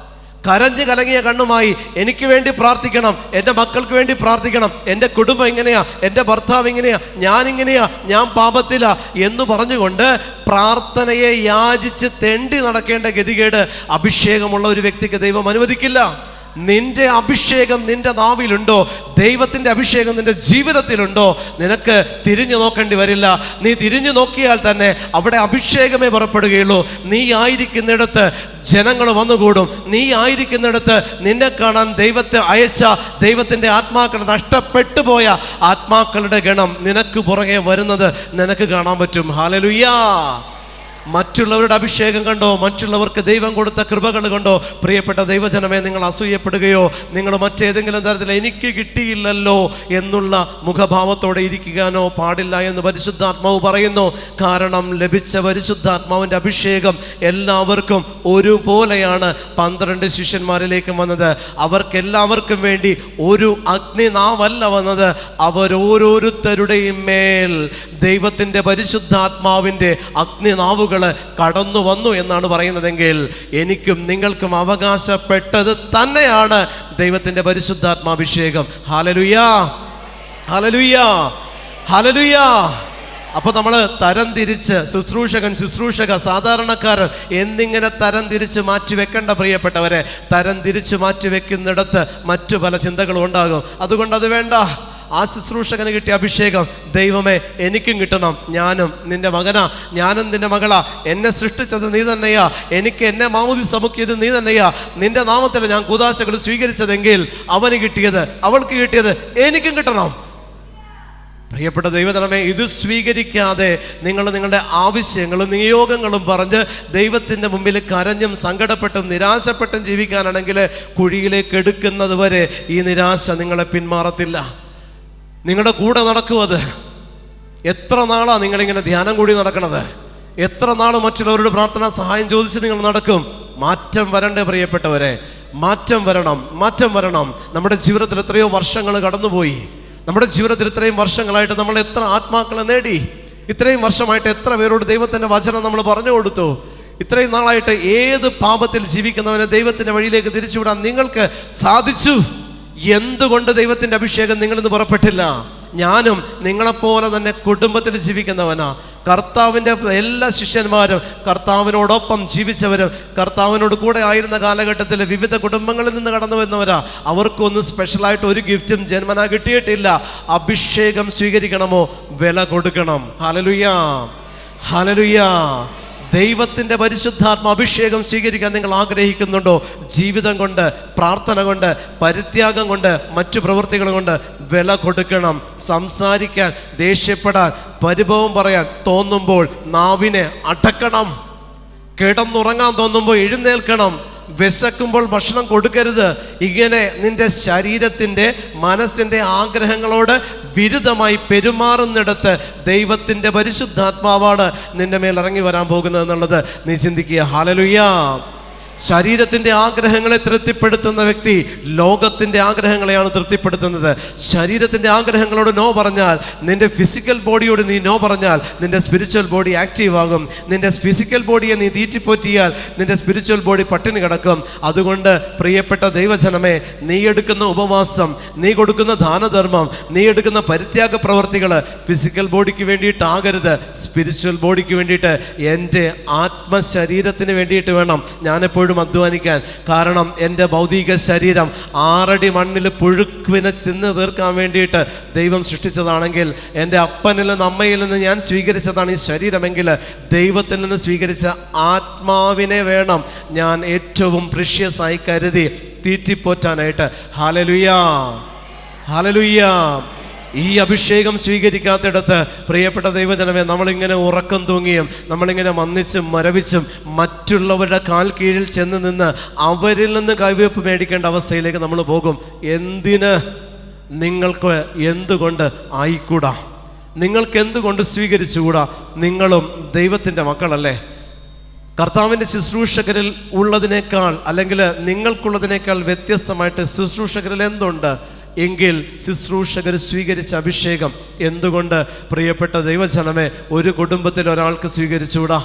കരഞ്ഞ് കലങ്ങിയ കണ്ണുമായി എനിക്ക് വേണ്ടി പ്രാർത്ഥിക്കണം, എൻ്റെ മക്കൾക്ക് വേണ്ടി പ്രാർത്ഥിക്കണം, എൻ്റെ കുടുംബം ഇങ്ങനെയാ, എൻ്റെ ഭർത്താവ് ഇങ്ങനെയാ, ഞാനിങ്ങനെയാ, ഞാൻ പാപത്തിലാ എന്ന് പറഞ്ഞുകൊണ്ട് പ്രാർത്ഥനയെ യാചിച്ച് തെണ്ടി നടക്കേണ്ട ഗതികേട് അഭിഷേകമുള്ള ഒരു വ്യക്തിക്ക് ദൈവം അനുവദിക്കില്ല. നിന്റെ അഭിഷേകം നിന്റെ നാവിലുണ്ടോ, ദൈവത്തിൻ്റെ അഭിഷേകം നിന്റെ ജീവിതത്തിലുണ്ടോ, നിനക്ക് തിരിഞ്ഞു നോക്കേണ്ടി വരില്ല. നീ തിരിഞ്ഞു നോക്കിയാൽ തന്നെ അവിടെ അഭിഷേകമേ പുറപ്പെടുകയുള്ളൂ. നീ ആയിരിക്കുന്നിടത്ത് ജനങ്ങൾ വന്നുകൂടും. നീ ആയിരിക്കുന്നിടത്ത് നിന്നെ കാണാൻ ദൈവത്തെ അയച്ച ദൈവത്തിൻ്റെ ആത്മാക്കൾ, നഷ്ടപ്പെട്ടു പോയ ആത്മാക്കളുടെ ഗണം നിനക്ക് പുറകെ വരുന്നത് നിനക്ക് കാണാൻ പറ്റും. ഹല്ലേലൂയ. മറ്റുള്ളവരുടെ അഭിഷേകം കണ്ടോ, മറ്റുള്ളവർക്ക് ദൈവം കൊടുത്ത കൃപകൾ കണ്ടോ, പ്രിയപ്പെട്ട ദൈവജനമേ, നിങ്ങൾ അസൂയപ്പെടുകയോ നിങ്ങൾ മറ്റേതെങ്കിലും തരത്തിൽ എനിക്ക് കിട്ടിയില്ലല്ലോ എന്നുള്ള മുഖഭാവത്തോടെ ഇരിക്കാനോ പാടില്ല എന്ന് പരിശുദ്ധാത്മാവ് പറയുന്നു. കാരണം ലഭിച്ച പരിശുദ്ധാത്മാവിൻ്റെ അഭിഷേകം എല്ലാവർക്കും ഒരുപോലെയാണ് 12 ശിഷ്യന്മാരിലേക്കും വന്നത്. അവർക്കെല്ലാവർക്കും വേണ്ടി ഒരു അഗ്നിനാവല്ല വന്നത്, അവരോരോരുത്തരുടെയും മേൽ ദൈവത്തിൻ്റെ പരിശുദ്ധാത്മാവിൻ്റെ അഗ്നിനാവുകൾ കടന്നു വന്നു എന്നാണ് പറയുന്നതെങ്കിൽ എനിക്കും നിങ്ങൾക്കും അവകാശപ്പെട്ടത് തന്നെയാണ് ദൈവത്തിൻ്റെ പരിശുദ്ധാത്മാഭിഷേകം. ഹല്ലേലൂയ. ഹല്ലേലൂയ. ഹല്ലേലൂയ. അപ്പോൾ നമ്മൾ തരം തിരിച്ച് ശുശ്രൂഷകൻ, ശുശ്രൂഷക, സാധാരണക്കാരൻ എന്നിങ്ങനെ തരം തിരിച്ച് മാറ്റി വെക്കേണ്ട പ്രിയപ്പെട്ടവരെ. തരം തിരിച്ച് മാറ്റി വെക്കുന്നിടത്ത് മറ്റു പല ചിന്തകളും ഉണ്ടാകും. അതുകൊണ്ട് അത് വേണ്ട. ആ ശുശ്രൂഷകന് കിട്ടിയ അഭിഷേകം, ദൈവമേ എനിക്കും കിട്ടണം. ഞാനും നിന്റെ മകനാ, ഞാനും നിന്റെ മകളാ, എന്നെ സൃഷ്ടിച്ചത് നീ തന്നെയാ, എനിക്ക് എന്നെ മാമോദീസ മുക്കിയത് നീ തന്നെയാ, നിന്റെ നാമത്തിൽ ഞാൻ കൂദാശകൾ സ്വീകരിച്ചതെങ്കിൽ അവന് കിട്ടിയത്, അവൾക്ക് കിട്ടിയത് എനിക്കും കിട്ടണം. പ്രിയപ്പെട്ട ദൈവജനമേ, ഇത് സ്വീകരിക്കാതെ നിങ്ങൾ നിങ്ങളുടെ ആവശ്യങ്ങളും നിയോഗങ്ങളും പറഞ്ഞ് ദൈവത്തിൻ്റെ മുമ്പിൽ കരഞ്ഞും സങ്കടപ്പെട്ടും നിരാശപ്പെട്ടും ജീവിക്കാനാണെങ്കിൽ കുഴിയിലേക്ക് എടുക്കുന്നത് വരെ ഈ നിരാശ നിങ്ങളെ പിന്മാറത്തില്ല. നിങ്ങളുടെ കൂടെ നടക്കും അത്. എത്ര നാളാണ് നിങ്ങളിങ്ങനെ ധ്യാനം കൂടി നടക്കണത്? എത്ര നാൾ മറ്റുള്ളവരുടെ പ്രാർത്ഥന സഹായം ചോദിച്ച് നിങ്ങൾ നടക്കും? മാറ്റം വരണ്ടേ പ്രിയപ്പെട്ടവരെ? മാറ്റം വരണം, മാറ്റം വരണം. നമ്മുടെ ജീവിതത്തിൽ എത്രയോ വർഷങ്ങൾ കടന്നുപോയി. നമ്മുടെ ജീവിതത്തിൽ ഇത്രയും വർഷങ്ങളായിട്ട് നമ്മൾ എത്ര ആത്മാക്കളെ നേടി? ഇത്രയും വർഷമായിട്ട് എത്ര പേരോട് ദൈവത്തിൻ്റെ വചനം നമ്മൾ പറഞ്ഞു കൊടുത്തു? ഇത്രയും നാളായിട്ട് ഏത് പാപത്തിൽ ജീവിക്കുന്നവനെ ദൈവത്തിൻ്റെ വഴിയിലേക്ക് തിരിച്ചുവിടാൻ നിങ്ങൾക്ക് സാധിച്ചു? എന്തുകൊണ്ട് ദൈവത്തിൻ്റെ അഭിഷേകം നിങ്ങളിന്ന് പുറപ്പെട്ടില്ല? ഞാനും നിങ്ങളെപ്പോലെ തന്നെ കുടുംബത്തിൽ ജീവിക്കുന്നവനാ. കർത്താവിൻ്റെ എല്ലാ ശിഷ്യന്മാരും കർത്താവിനോടൊപ്പം ജീവിച്ചവരും കർത്താവിനോട് കൂടെ ആയിരുന്ന കാലഘട്ടത്തിൽ വിവിധ കുടുംബങ്ങളിൽ നിന്ന് കടന്നു വരുന്നവരാ. അവർക്കൊന്നും സ്പെഷ്യലായിട്ട് ഒരു ഗിഫ്റ്റും ജന്മനാ കിട്ടിയിട്ടില്ല. അഭിഷേകം സ്വീകരിക്കണമോ? വില കൊടുക്കണം. Hallelujah, hallelujah. ദൈവത്തിൻ്റെ പരിശുദ്ധാത്മ അഭിഷേകം സ്വീകരിക്കാൻ നിങ്ങൾ ആഗ്രഹിക്കുന്നുണ്ടോ? ജീവിതം കൊണ്ട്, പ്രാർത്ഥന കൊണ്ട്, പരിത്യാഗം കൊണ്ട്, മറ്റു പ്രവൃത്തികൾ കൊണ്ട് വില കൊടുക്കണം. സംസാരിക്കാൻ, ദേഷ്യപ്പെടാൻ, പരിഭവം പറയാൻ തോന്നുമ്പോൾ നാവിനെ അടക്കണം. കിടന്നുറങ്ങാൻ തോന്നുമ്പോൾ എഴുന്നേൽക്കണം. വിശക്കുമ്പോൾ ഭക്ഷണം കൊടുക്കരുത്. ഇങ്ങനെ നിന്റെ ശരീരത്തിൻ്റെ, മനസ്സിൻ്റെ ആഗ്രഹങ്ങളോട് വിരുദ്ധമായി പെരുമാറുന്നിടത്ത് ദൈവത്തിൻ്റെ പരിശുദ്ധാത്മാവാണ് നിന്റെ മേൽ ഇറങ്ങി വരാൻ പോകുന്നത് എന്നുള്ളത് നീ ചിന്തിക്കുക. ഹല്ലേലൂയ. ശരീരത്തിൻ്റെ ആഗ്രഹങ്ങളെ തൃപ്തിപ്പെടുത്തുന്ന വ്യക്തി ലോകത്തിൻ്റെ ആഗ്രഹങ്ങളെയാണ് തൃപ്തിപ്പെടുത്തുന്നത്. ശരീരത്തിൻ്റെ ആഗ്രഹങ്ങളോട് നോ പറഞ്ഞാൽ, നിന്റെ ഫിസിക്കൽ ബോഡിയോട് നീ നോ പറഞ്ഞാൽ നിന്റെ സ്പിരിച്വൽ ബോഡി ആക്റ്റീവ് ആകും. നിന്റെ ഫിസിക്കൽ ബോഡിയെ നീ തീറ്റിപ്പോറ്റിയാൽ നിന്റെ സ്പിരിച്വൽ ബോഡി പട്ടിണി കിടക്കും. അതുകൊണ്ട് പ്രിയപ്പെട്ട ദൈവജനമേ, നീ എടുക്കുന്ന ഉപവാസം, നീ കൊടുക്കുന്ന ദാനധർമ്മം, നീ എടുക്കുന്ന പരിത്യാഗ പ്രവർത്തികൾ ഫിസിക്കൽ ബോഡിക്ക് വേണ്ടിയിട്ടാകരുത്, സ്പിരിച്വൽ ബോഡിക്ക് വേണ്ടിയിട്ട്, എൻ്റെ ആത്മശരീരത്തിന് വേണ്ടിയിട്ട് വേണം ഞാനെപ്പോഴും അധ്വാനിക്കാൻ. കാരണം എൻ്റെ ഭൗതിക ശരീരം 6 അടി മണ്ണിൽ പുഴുക്കുവിനെ തിന്ന് തീർക്കാൻ വേണ്ടിയിട്ട് ദൈവം സൃഷ്ടിച്ചതാണെങ്കിൽ, എൻ്റെ അപ്പനിൽ നിന്ന് അമ്മയിൽ നിന്ന് ഞാൻ സ്വീകരിച്ചതാണ് ഈ ശരീരമെങ്കിൽ, ദൈവത്തിൽ നിന്ന് സ്വീകരിച്ച ആത്മാവിനെ വേണം ഞാൻ ഏറ്റവും പ്രിഷ്യസ് ആയി കരുതി തീറ്റിപ്പോറ്റാനായിട്ട്. Hallelujah, hallelujah. ഈ അഭിഷേകം സ്വീകരിക്കാത്തിടത്ത് പ്രിയപ്പെട്ട ദൈവജനമേ, നമ്മളിങ്ങനെ ഉറക്കം തൂങ്ങിയും നമ്മളിങ്ങനെ മന്ദിച്ചും മരവിച്ചും മറ്റുള്ളവരുടെ കാൽ കീഴിൽ ചെന്ന് നിന്ന് അവരിൽ നിന്ന് കൈവയ്പ് മേടിക്കേണ്ട അവസ്ഥയിലേക്ക് നമ്മൾ പോകും. എന്തിന്? നിങ്ങൾക്ക് എന്തുകൊണ്ട് ആയിക്കൂടാ? നിങ്ങൾക്ക് എന്തുകൊണ്ട് സ്വീകരിച്ചുകൂടാ? നിങ്ങളും ദൈവത്തിൻ്റെ മക്കളല്ലേ? കർത്താവിൻ്റെ ശുശ്രൂഷകരിൽ ഉള്ളതിനേക്കാൾ, അല്ലെങ്കിൽ നിങ്ങൾക്കുള്ളതിനേക്കാൾ വ്യത്യസ്തമായിട്ട് ശുശ്രൂഷകരിൽ എന്തുണ്ട് എങ്കിൽ ശുശ്രൂഷകർ സ്വീകരിച്ച അഭിഷേകം എന്തുകൊണ്ട് പ്രിയപ്പെട്ട ദൈവജനമേ ഒരു കുടുംബത്തിൽ ഒരാൾക്ക് സ്വീകരിച്ചുകൂടാ?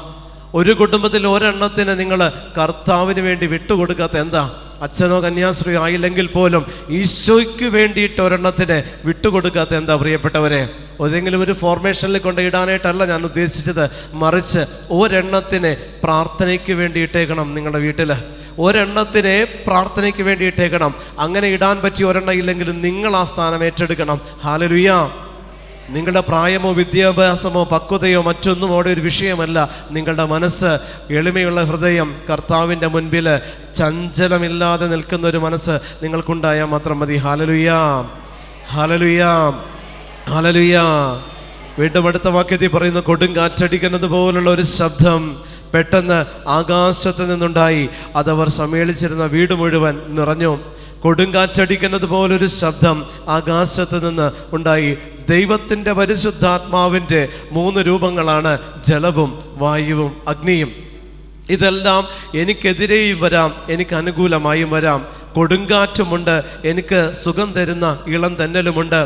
ഒരു കുടുംബത്തിൽ ഒരെണ്ണത്തിന് നിങ്ങൾ കർത്താവിന് വേണ്ടി വിട്ടുകൊടുക്കാത്ത എന്താ? അച്ഛനോ കന്യാസ്ത്രീയോ ആയില്ലെങ്കിൽ പോലും ഈശോയ്ക്ക് വേണ്ടിയിട്ട് ഒരെണ്ണത്തിന് വിട്ടുകൊടുക്കാത്ത എന്താ പ്രിയപ്പെട്ടവരെ? ഏതെങ്കിലും ഒരു ഫോർമേഷനിൽ കൊണ്ടിടാനായിട്ടല്ല ഞാൻ ഉദ്ദേശിച്ചത്, മറിച്ച് ഒരെണ്ണത്തിന് പ്രാർത്ഥനയ്ക്ക് വേണ്ടി ഇട്ടേക്കണം. നിങ്ങളുടെ വീട്ടിൽ ഒരെണ്ണത്തിനെ പ്രാർത്ഥനയ്ക്ക് വേണ്ടി ഇട്ടേക്കണം. അങ്ങനെ ഇടാൻ പറ്റിയ ഒരെണ്ണം ഇല്ലെങ്കിലും നിങ്ങൾ ആ സ്ഥാനം ഏറ്റെടുക്കണം. ഹല്ലേലൂയ. നിങ്ങളുടെ പ്രായമോ വിദ്യാഭ്യാസമോ പക്വതയോ മറ്റൊന്നും അവിടെ ഒരു വിഷയമല്ല. നിങ്ങളുടെ മനസ്സ്, എളിമയുള്ള ഹൃദയം, കർത്താവിൻ്റെ മുൻപിൽ ചഞ്ചലമില്ലാതെ നിൽക്കുന്ന ഒരു മനസ്സ് നിങ്ങൾക്കുണ്ടായാൽ മാത്രം മതി. ഹല്ലേലൂയ, ഹല്ലേലൂയ, ഹല്ലേലൂയ. വീണ്ടും അടുത്ത വാക്യത്തിൽ പറയുന്നു, കൊടുങ്കാറ്റടിക്കുന്നത് പോലുള്ള ഒരു ശബ്ദം പെട്ടെന്ന് ആകാശത്ത് നിന്നുണ്ടായി, അതവർ സമ്മേളിച്ചിരുന്ന വീട് മുഴുവൻ നിറഞ്ഞു. കൊടുങ്കാറ്റടിക്കുന്നത് പോലൊരു ശബ്ദം ആകാശത്ത് നിന്ന് ഉണ്ടായി. ദൈവത്തിൻ്റെ പരിശുദ്ധാത്മാവിൻ്റെ 3 രൂപങ്ങളാണ് ജലവും വായുവും അഗ്നിയും. ഇതെല്ലാം എനിക്കെതിരെയും വരാം, എനിക്ക് അനുകൂലമായും വരാം. കൊടുങ്കാറ്റുമുണ്ട്, എനിക്ക് സുഖം തരുന്ന ഇളം തെന്നലുമുണ്ട്.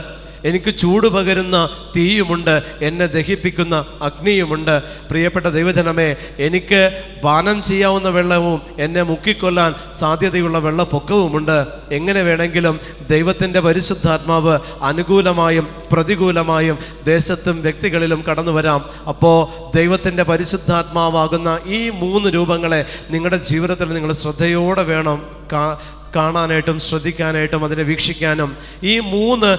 എനിക്ക് ചൂട് പകരുന്ന തീയുമുണ്ട്, എന്നെ ദഹിപ്പിക്കുന്ന അഗ്നിയുമുണ്ട്. പ്രിയപ്പെട്ട ദൈവജനമേ, എനിക്ക് പാനം ചെയ്യാവുന്ന വെള്ളവും എന്നെ മുക്കിക്കൊല്ലാൻ സാധ്യതയുള്ള വെള്ളപ്പൊക്കവുമുണ്ട്. എങ്ങനെ വേണമെങ്കിലും ദൈവത്തിൻ്റെ പരിശുദ്ധാത്മാവ് അനുകൂലമായും പ്രതികൂലമായും ദേശത്തും വ്യക്തികളിലും കടന്നു വരാം. അപ്പോൾ ദൈവത്തിൻ്റെ പരിശുദ്ധാത്മാവാകുന്ന ഈ 3 രൂപങ്ങളെ നിങ്ങളുടെ ജീവിതത്തിൽ നിങ്ങൾ ശ്രദ്ധയോടെ വേണം കാണാനായിട്ടും ശ്രദ്ധിക്കാനായിട്ടും അതിനെ വീക്ഷിക്കാനും. ഈ 3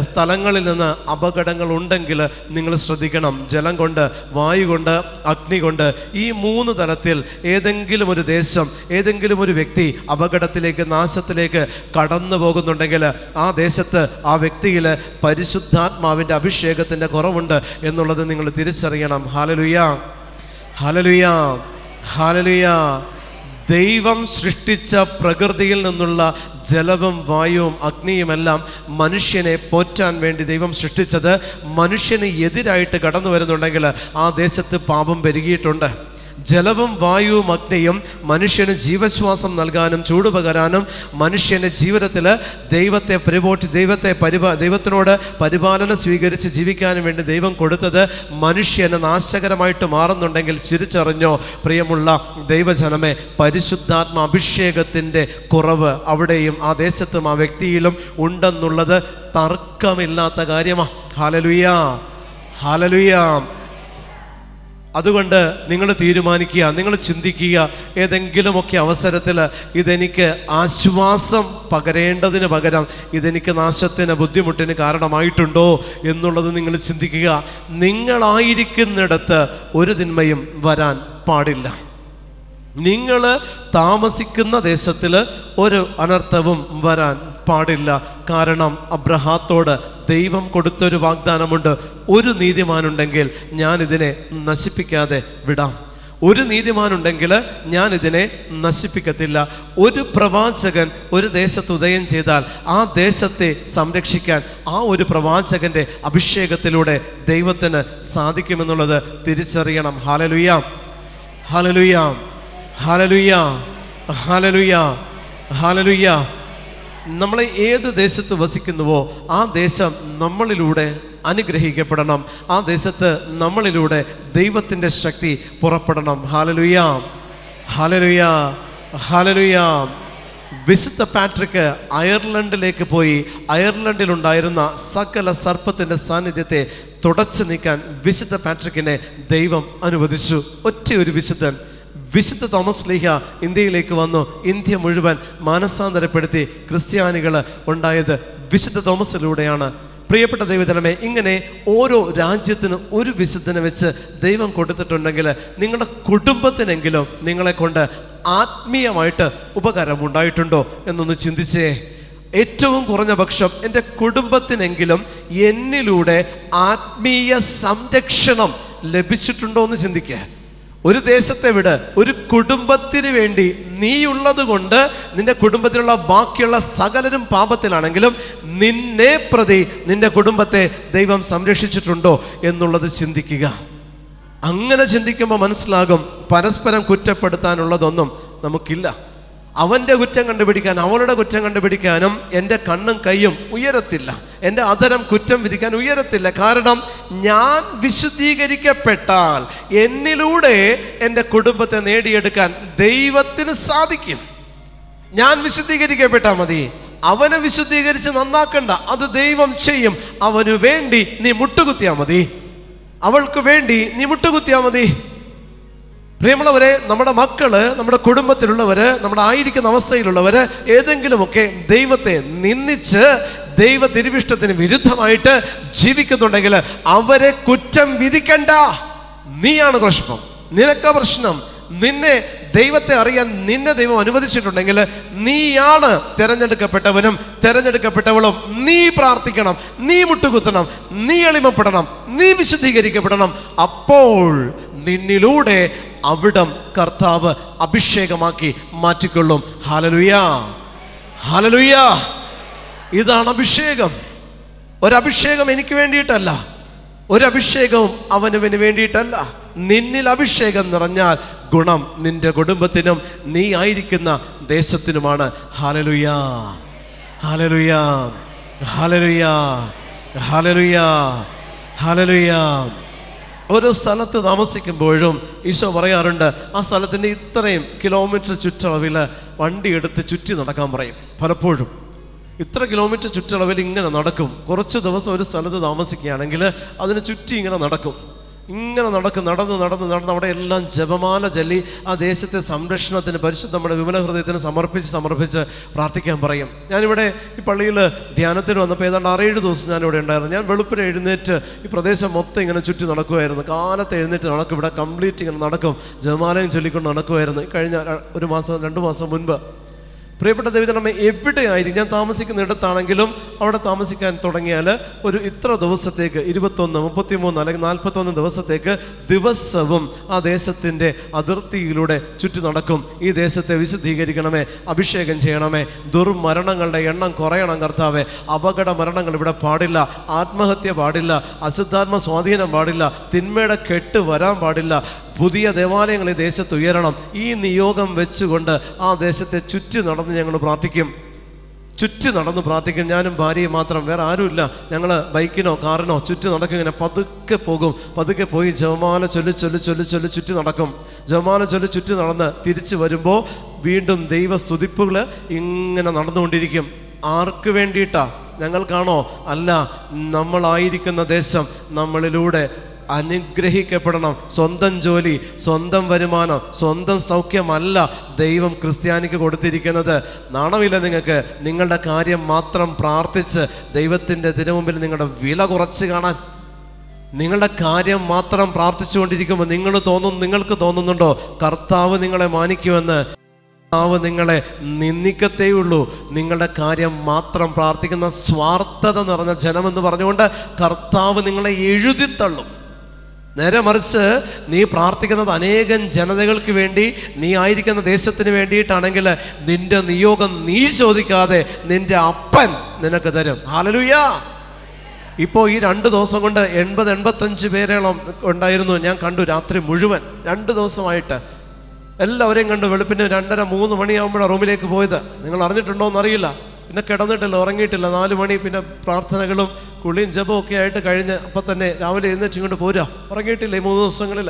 സ്ഥലങ്ങളിൽ നിന്ന് അപകടങ്ങൾ ഉണ്ടെങ്കിൽ നിങ്ങൾ ശ്രദ്ധിക്കണം. ജലം കൊണ്ട്, വായു കൊണ്ട്, അഗ്നി കൊണ്ട്. ഈ 3 തലത്തിൽ ഏതെങ്കിലും ഒരു ദേശം, ഏതെങ്കിലും ഒരു വ്യക്തി അപകടത്തിലേക്ക്, നാശത്തിലേക്ക് കടന്നു പോകുന്നുണ്ടെങ്കിൽ ആ ദേശത്ത്, ആ വ്യക്തിയിൽ പരിശുദ്ധാത്മാവിൻ്റെ അഭിഷേകത്തിൻ്റെ കുറവുണ്ട് എന്നുള്ളത് നിങ്ങൾ തിരിച്ചറിയണം. ഹല്ലേലൂയ, ഹല്ലേലൂയ, ഹല്ലേലൂയ. ദൈവം സൃഷ്ടിച്ച പ്രകൃതിയിൽ നിന്നുള്ള ജലവും വായുവും അഗ്നിയുമെല്ലാം മനുഷ്യനെ പോറ്റാൻ വേണ്ടി ദൈവം സൃഷ്ടിച്ചത്. മനുഷ്യന് എതിരായിട്ട് കടന്നു വരുന്നുണ്ടെങ്കിൽ ആ ദേശത്ത് പാപം പെരുകിയിട്ടുണ്ട്. ജലവും വായുവും അഗ്നിയും മനുഷ്യന് ജീവശ്വാസം നൽകാനും ചൂടുപകരാനും മനുഷ്യൻ്റെ ജീവിതത്തിൽ ദൈവത്തെ പരിപോറ്റി ദൈവത്തിനോട് പരിപാലന സ്വീകരിച്ച് ജീവിക്കാനും വേണ്ടി ദൈവം കൊടുത്തത് മനുഷ്യന് നാശകരമായിട്ട് മാറുന്നുണ്ടെങ്കിൽ തിരിച്ചറിഞ്ഞോ പ്രിയമുള്ള ദൈവജനമേ, പരിശുദ്ധാത്മ അഭിഷേകത്തിൻ്റെ കുറവ് അവിടെയും ആ ദേശത്തും ആ വ്യക്തിയിലും ഉണ്ടെന്നുള്ളത് തർക്കമില്ലാത്ത കാര്യമാണ്. Hallelujah, hallelujah. അതുകൊണ്ട് നിങ്ങൾ തീരുമാനിക്കുക, നിങ്ങൾ ചിന്തിക്കുക, ഏതെങ്കിലുമൊക്കെ അവസരത്തിൽ ഇതെനിക്ക് ആശ്വാസം പകരേണ്ടതിന് പകരം ഇതെനിക്ക് നാശത്തിന്, ബുദ്ധിമുട്ടിന് കാരണമായിട്ടുണ്ടോ എന്നുള്ളത് നിങ്ങൾ ചിന്തിക്കുക. നിങ്ങളായിരിക്കുന്നിടത്ത് ഒരു തിന്മയും വരാൻ പാടില്ല. നിങ്ങൾ താമസിക്കുന്ന ദേശത്തിൽ ഒരു അനർത്ഥവും വരാൻ പാടില്ല. കാരണം അബ്രഹാത്തോട് ദൈവം കൊടുത്തൊരു വാഗ്ദാനമുണ്ട്. ഒരു നീതിമാനുണ്ടെങ്കിൽ ഞാൻ ഇതിനെ നശിപ്പിക്കാതെ വിടാം. ഒരു നീതിമാനുണ്ടെങ്കിൽ ഞാൻ ഇതിനെ നശിപ്പിക്കത്തില്ല. ഒരു പ്രവാചകൻ ഒരു ദേശത്ത് ഉദയം ചെയ്താൽ ആ ദേശത്തെ സംരക്ഷിക്കാൻ ആ ഒരു പ്രവാചകന്റെ അഭിഷേകത്തിലൂടെ ദൈവത്തിന് സാധിക്കുമെന്നുള്ളത് തിരിച്ചറിയണം. ഹല്ലേലൂയ, ഹല്ലേലൂയ, ഹല്ലേലൂയ, ഹല്ലേലൂയ, ഹല്ലേലൂയ. നമ്മൾ ഏത് ദേശത്ത് വസിക്കുന്നുവോ ആ ദേശം നമ്മളിലൂടെ അനുഗ്രഹിക്കപ്പെടണം. ആ ദേശത്ത് നമ്മളിലൂടെ ദൈവത്തിൻ്റെ ശക്തി പുറപ്പെടണം. ഹല്ലേലൂയ, ഹല്ലേലൂയ, ഹല്ലേലൂയ. വിശുദ്ധ പാട്രിക്ക് അയർലൻഡിലേക്ക് പോയി അയർലൻഡിലുണ്ടായിരുന്ന സകല സർപ്പത്തിൻ്റെ സാന്നിധ്യത്തെ തുടച്ചു നീക്കാൻ വിശുദ്ധ പാട്രിക്കിനെ ദൈവം അനുവദിച്ചു. ഒറ്റയൊരു വിശുദ്ധൻ, വിശുദ്ധ തോമസ് ലീഹ ഇന്ത്യയിലേക്ക് വന്നു. ഇന്ത്യ മുഴുവൻ മാനസാന്തരപ്പെടുത്തി ക്രിസ്ത്യാനികൾ ഉണ്ടായത് വിശുദ്ധ തോമസിലൂടെയാണ്. പ്രിയപ്പെട്ട ദൈവജനമേ, ഇങ്ങനെ ഓരോ രാജ്യത്തിന് ഒരു വിശുദ്ധനെ വെച്ച് ദൈവം കൊടുത്തിട്ടുണ്ടെങ്കിൽ നിങ്ങളുടെ കുടുംബത്തിനെങ്കിലും നിങ്ങളെ കൊണ്ട് ആത്മീയമായിട്ട് ഉപകാരമുണ്ടായിട്ടുണ്ടോ എന്നൊന്ന് ചിന്തിച്ചേ. ഏറ്റവും കുറഞ്ഞ പക്ഷം എൻ്റെ കുടുംബത്തിനെങ്കിലും എന്നിലൂടെ ആത്മീയ സംരക്ഷണം ലഭിച്ചിട്ടുണ്ടോ എന്ന് ചിന്തിക്കുക. ഒരു ദേശത്തെ വിട്, ഒരു കുടുംബത്തിന് വേണ്ടി നീയുള്ളത് കൊണ്ട് നിന്റെ കുടുംബത്തിലുള്ള ബാക്കിയുള്ള സകലരും പാപത്തിലാണെങ്കിലും നിന്നെ പ്രതി നിന്റെ കുടുംബത്തെ ദൈവം സംരക്ഷിച്ചിട്ടുണ്ടോ എന്നുള്ളത് ചിന്തിക്കുക. അങ്ങനെ ചിന്തിക്കുമ്പോൾ മനസ്സിലാകും പരസ്പരം കുറ്റപ്പെടുത്താനുള്ളതൊന്നും നമുക്കില്ല. അവൻ്റെ കുറ്റം കണ്ടുപിടിക്കാൻ, അവളുടെ കുറ്റം കണ്ടുപിടിക്കാനും എൻ്റെ കണ്ണും കൈയും ഉയരത്തില്ല, എൻ്റെ അധരം കുറ്റം വിധിക്കാൻ ഉയരത്തില്ല. കാരണം ഞാൻ വിശുദ്ധീകരിക്കപ്പെട്ടാൽ എന്നിലൂടെ എൻ്റെ കുടുംബത്തെ നേടിയെടുക്കാൻ ദൈവത്തിന് സാധിക്കും. ഞാൻ വിശുദ്ധീകരിക്കപ്പെട്ടാൽ മതി, അവനെ വിശുദ്ധീകരിച്ച് നന്നാക്കണ്ട, അത് ദൈവം ചെയ്യും. അവന് വേണ്ടി നീ മുട്ടുകുത്തിയാൽ മതി, അവൾക്ക് വേണ്ടി നീ മുട്ടുകുത്തിയാൽ മതി. പ്രിയമുള്ളവരെ, നമ്മുടെ മക്കള്, നമ്മുടെ കുടുംബത്തിലുള്ളവര്, നമ്മുടെ ആയിരിക്കുന്ന അവസ്ഥയിലുള്ളവര് ഏതെങ്കിലുമൊക്കെ ദൈവത്തെ നിന്ദിച്ച് ദൈവ തിരുവിഷ്ടത്തിന് വിരുദ്ധമായിട്ട് ജീവിക്കുന്നുണ്ടെങ്കിൽ അവരെ കുറ്റം വിധിക്കണ്ട. നീയാണ് പ്രശ്നം, നിനക്കാ പ്രശ്നം. നിന്നെ ദൈവത്തെ അറിയാൻ നിന്നെ ദൈവം അനുവദിച്ചിട്ടുണ്ടെങ്കിൽ നീയാണ് തിരഞ്ഞെടുക്കപ്പെട്ടവനും തിരഞ്ഞെടുക്കപ്പെട്ടവളും. നീ പ്രാർത്ഥിക്കണം, നീ മുട്ടുകുത്തണം, നീ എളിമപ്പെടണം, നീ വിശുദ്ധീകരിക്കപ്പെടണം. അപ്പോൾ നിന്നിലൂടെ അവിടം കർത്താവ് അഭിഷേകമാക്കി മാറ്റിക്കൊള്ളും. Hallelujah, hallelujah. ഇതാണ് അഭിഷേകം. ഒരഭിഷേകം എനിക്ക് വേണ്ടിയിട്ടല്ല, ഒരഭിഷേകവും അവനവന് വേണ്ടിയിട്ടല്ല. നിന്നിൽ അഭിഷേകം നിറഞ്ഞാൽ ഗുണം നിന്റെ കുടുംബത്തിനും നീ ആയിരിക്കുന്ന ദേശത്തിനുമാണ്. ഹല്ലേലൂയ, ഹല്ലേലൂയ, ഹല്ലേലൂയ, ഹല്ലേലൂയ, ഹല്ലേലൂയ. ഒരു സ്ഥലത്ത് താമസിക്കുമ്പോഴും ഈശോ പറയാറുണ്ട്, ആ സ്ഥലത്തിൻ്റെ ഇത്രയും കിലോമീറ്റർ ചുറ്റളവിൽ വണ്ടി എടുത്ത് ചുറ്റി നടക്കാൻ പറയും. പലപ്പോഴും ഇത്ര കിലോമീറ്റർ ചുറ്റളവിൽ ഇങ്ങനെ നടക്കും. കുറച്ച് ദിവസം ഒരു സ്ഥലത്ത് താമസിക്കുകയാണെങ്കിൽ അതിന് ചുറ്റി ഇങ്ങനെ നടക്കും. നടന്ന് അവിടെ എല്ലാം ജപമാല ചൊല്ലി ആ ദേശത്തെ സംരക്ഷണത്തിന് പരിശുദ്ധ നമ്മുടെ വിമല ഹൃദയത്തിന് സമർപ്പിച്ച് പ്രാർത്ഥിക്കാൻ പറയും. ഞാനിവിടെ ഈ പള്ളിയിൽ ധ്യാനത്തിന് വന്നപ്പോൾ ഏതാണ്ട് 6-7 ദിവസം ഞാനിവിടെ ഉണ്ടായിരുന്നു. ഞാൻ വെളുപ്പിന് എഴുന്നേറ്റ് ഈ പ്രദേശം മൊത്തം ഇങ്ങനെ ചുറ്റി നടക്കുമായിരുന്നു. കാലത്ത് എഴുന്നേറ്റ് നടക്കും, ഇവിടെ കംപ്ലീറ്റ് ഇങ്ങനെ നടക്കും, ജപമാലയും ചൊല്ലിക്കൊണ്ട് നടക്കുമായിരുന്നു. കഴിഞ്ഞ 2 മാസം മുൻപ് പ്രിയപ്പെട്ട ദൈവജനമേ, എവിടെയായിരിക്കും, ഞാൻ താമസിക്കുന്നിടത്താണെങ്കിലും അവിടെ താമസിക്കാൻ തുടങ്ങിയാൽ ഒരു ഇത്ര ദിവസത്തേക്ക് 21, 33 അല്ലെങ്കിൽ 41 ദിവസത്തേക്ക് ദിവസവും ആ ദേശത്തിൻ്റെ അതിർത്തിയിലൂടെ ചുറ്റി നടക്കും. ഈ ദേശത്തെ വിശുദ്ധീകരിക്കണമേ, അഭിഷേകം ചെയ്യണമേ, ദുർമരണങ്ങളുടെ എണ്ണം കുറയണം കർത്താവേ, അപകട മരണങ്ങൾ ഇവിടെ പാടില്ല, ആത്മഹത്യ പാടില്ല, അശുദ്ധാത്മ സ്വാധീനം പാടില്ല, തിന്മയുടെ കെട്ട് വരാൻ പാടില്ല, പുതിയ ദേവാലയങ്ങൾ ഈ ദേശത്ത് ഉയരണം. ഈ നിയോഗം വെച്ചുകൊണ്ട് ആ ദേശത്തെ ചുറ്റി നടന്ന് ഞങ്ങൾ പ്രാർത്ഥിക്കും. ഞാനും ഭാര്യയും മാത്രം, വേറെ ആരുമില്ല. ഞങ്ങൾ ബൈക്കിനോ കാറിനോ ചുറ്റി നടക്കും. ഇങ്ങനെ പതുക്കെ പോയി ജപമാല ചൊല്ലി ചുറ്റി നടക്കും. ജപമാല ചുറ്റി നടന്ന് തിരിച്ചു വരുമ്പോൾ വീണ്ടും ദൈവസ്തുതിപ്പുകൾ ഇങ്ങനെ നടന്നുകൊണ്ടിരിക്കും. ആർക്ക് വേണ്ടിയിട്ടാ? ഞങ്ങൾക്കാണോ? അല്ല, നമ്മളായിരിക്കുന്ന ദേശം നമ്മളിലൂടെ അനുഗ്രഹിക്കപ്പെടണം. സ്വന്തം ജോലി, സ്വന്തം വരുമാനം, സ്വന്തം സൗഖ്യമല്ല ദൈവം ക്രിസ്ത്യാനിക്ക് കൊടുത്തിരിക്കുന്നത്. നാണമില്ല നിങ്ങൾക്ക് നിങ്ങളുടെ കാര്യം മാത്രം പ്രാർത്ഥിച്ച് ദൈവത്തിൻ്റെ തിരുമുമ്പിൽ നിങ്ങളുടെ വില കുറച്ച് കാണാൻ? നിങ്ങളുടെ കാര്യം മാത്രം പ്രാർത്ഥിച്ചുകൊണ്ടിരിക്കുമ്പോൾ നിങ്ങൾക്ക് തോന്നുന്നുണ്ടോ കർത്താവ് നിങ്ങളെ മാനിക്കുമെന്ന്? കർത്താവ് നിങ്ങളെ നിന്ദിക്കത്തേയുള്ളൂ. നിങ്ങളുടെ കാര്യം മാത്രം പ്രാർത്ഥിക്കുന്ന സ്വാർത്ഥത നിറഞ്ഞ ജനമെന്ന് പറഞ്ഞുകൊണ്ട് കർത്താവ് നിങ്ങളെ എഴുതിത്തള്ളും. നേരെ മറിച്ച് നീ പ്രാർത്ഥിക്കുന്നത് അനേകം ജനതകൾക്ക് വേണ്ടി, നീ ആയിരിക്കുന്ന ദേശത്തിന് വേണ്ടിയിട്ടാണെങ്കിൽ നിന്റെ നിയോഗം നീ ചോദിക്കാതെ നിന്റെ അപ്പൻ നിനക്ക് തരും. ഹല്ലേലൂയ. ഇപ്പോൾ ഈ 2 ദിവസം കൊണ്ട് 80-85 പേരോളം ഉണ്ടായിരുന്നു. ഞാൻ കണ്ടു രാത്രി മുഴുവൻ, 2 ദിവസമായിട്ട് എല്ലാവരെയും കണ്ടു. വെളുപ്പിന് 2:30-3 മണിയാകുമ്പോഴാണ് റൂമിലേക്ക് പോയത്. നിങ്ങൾ അറിഞ്ഞിട്ടുണ്ടോ എന്നറിയില്ല. പിന്നെ കിടന്നിട്ടില്ല, ഉറങ്ങിയിട്ടില്ല. 4 മണി പിന്നെ പ്രാർത്ഥനകളും കുളിയും ജപവും ഒക്കെ ആയിട്ട് കഴിഞ്ഞ് അപ്പം തന്നെ രാവിലെ എഴുന്നേറ്റ് ഇങ്ങോട്ട് പോരുക. ഉറങ്ങിയിട്ടില്ല ഈ 3 ദിവസങ്ങളിൽ.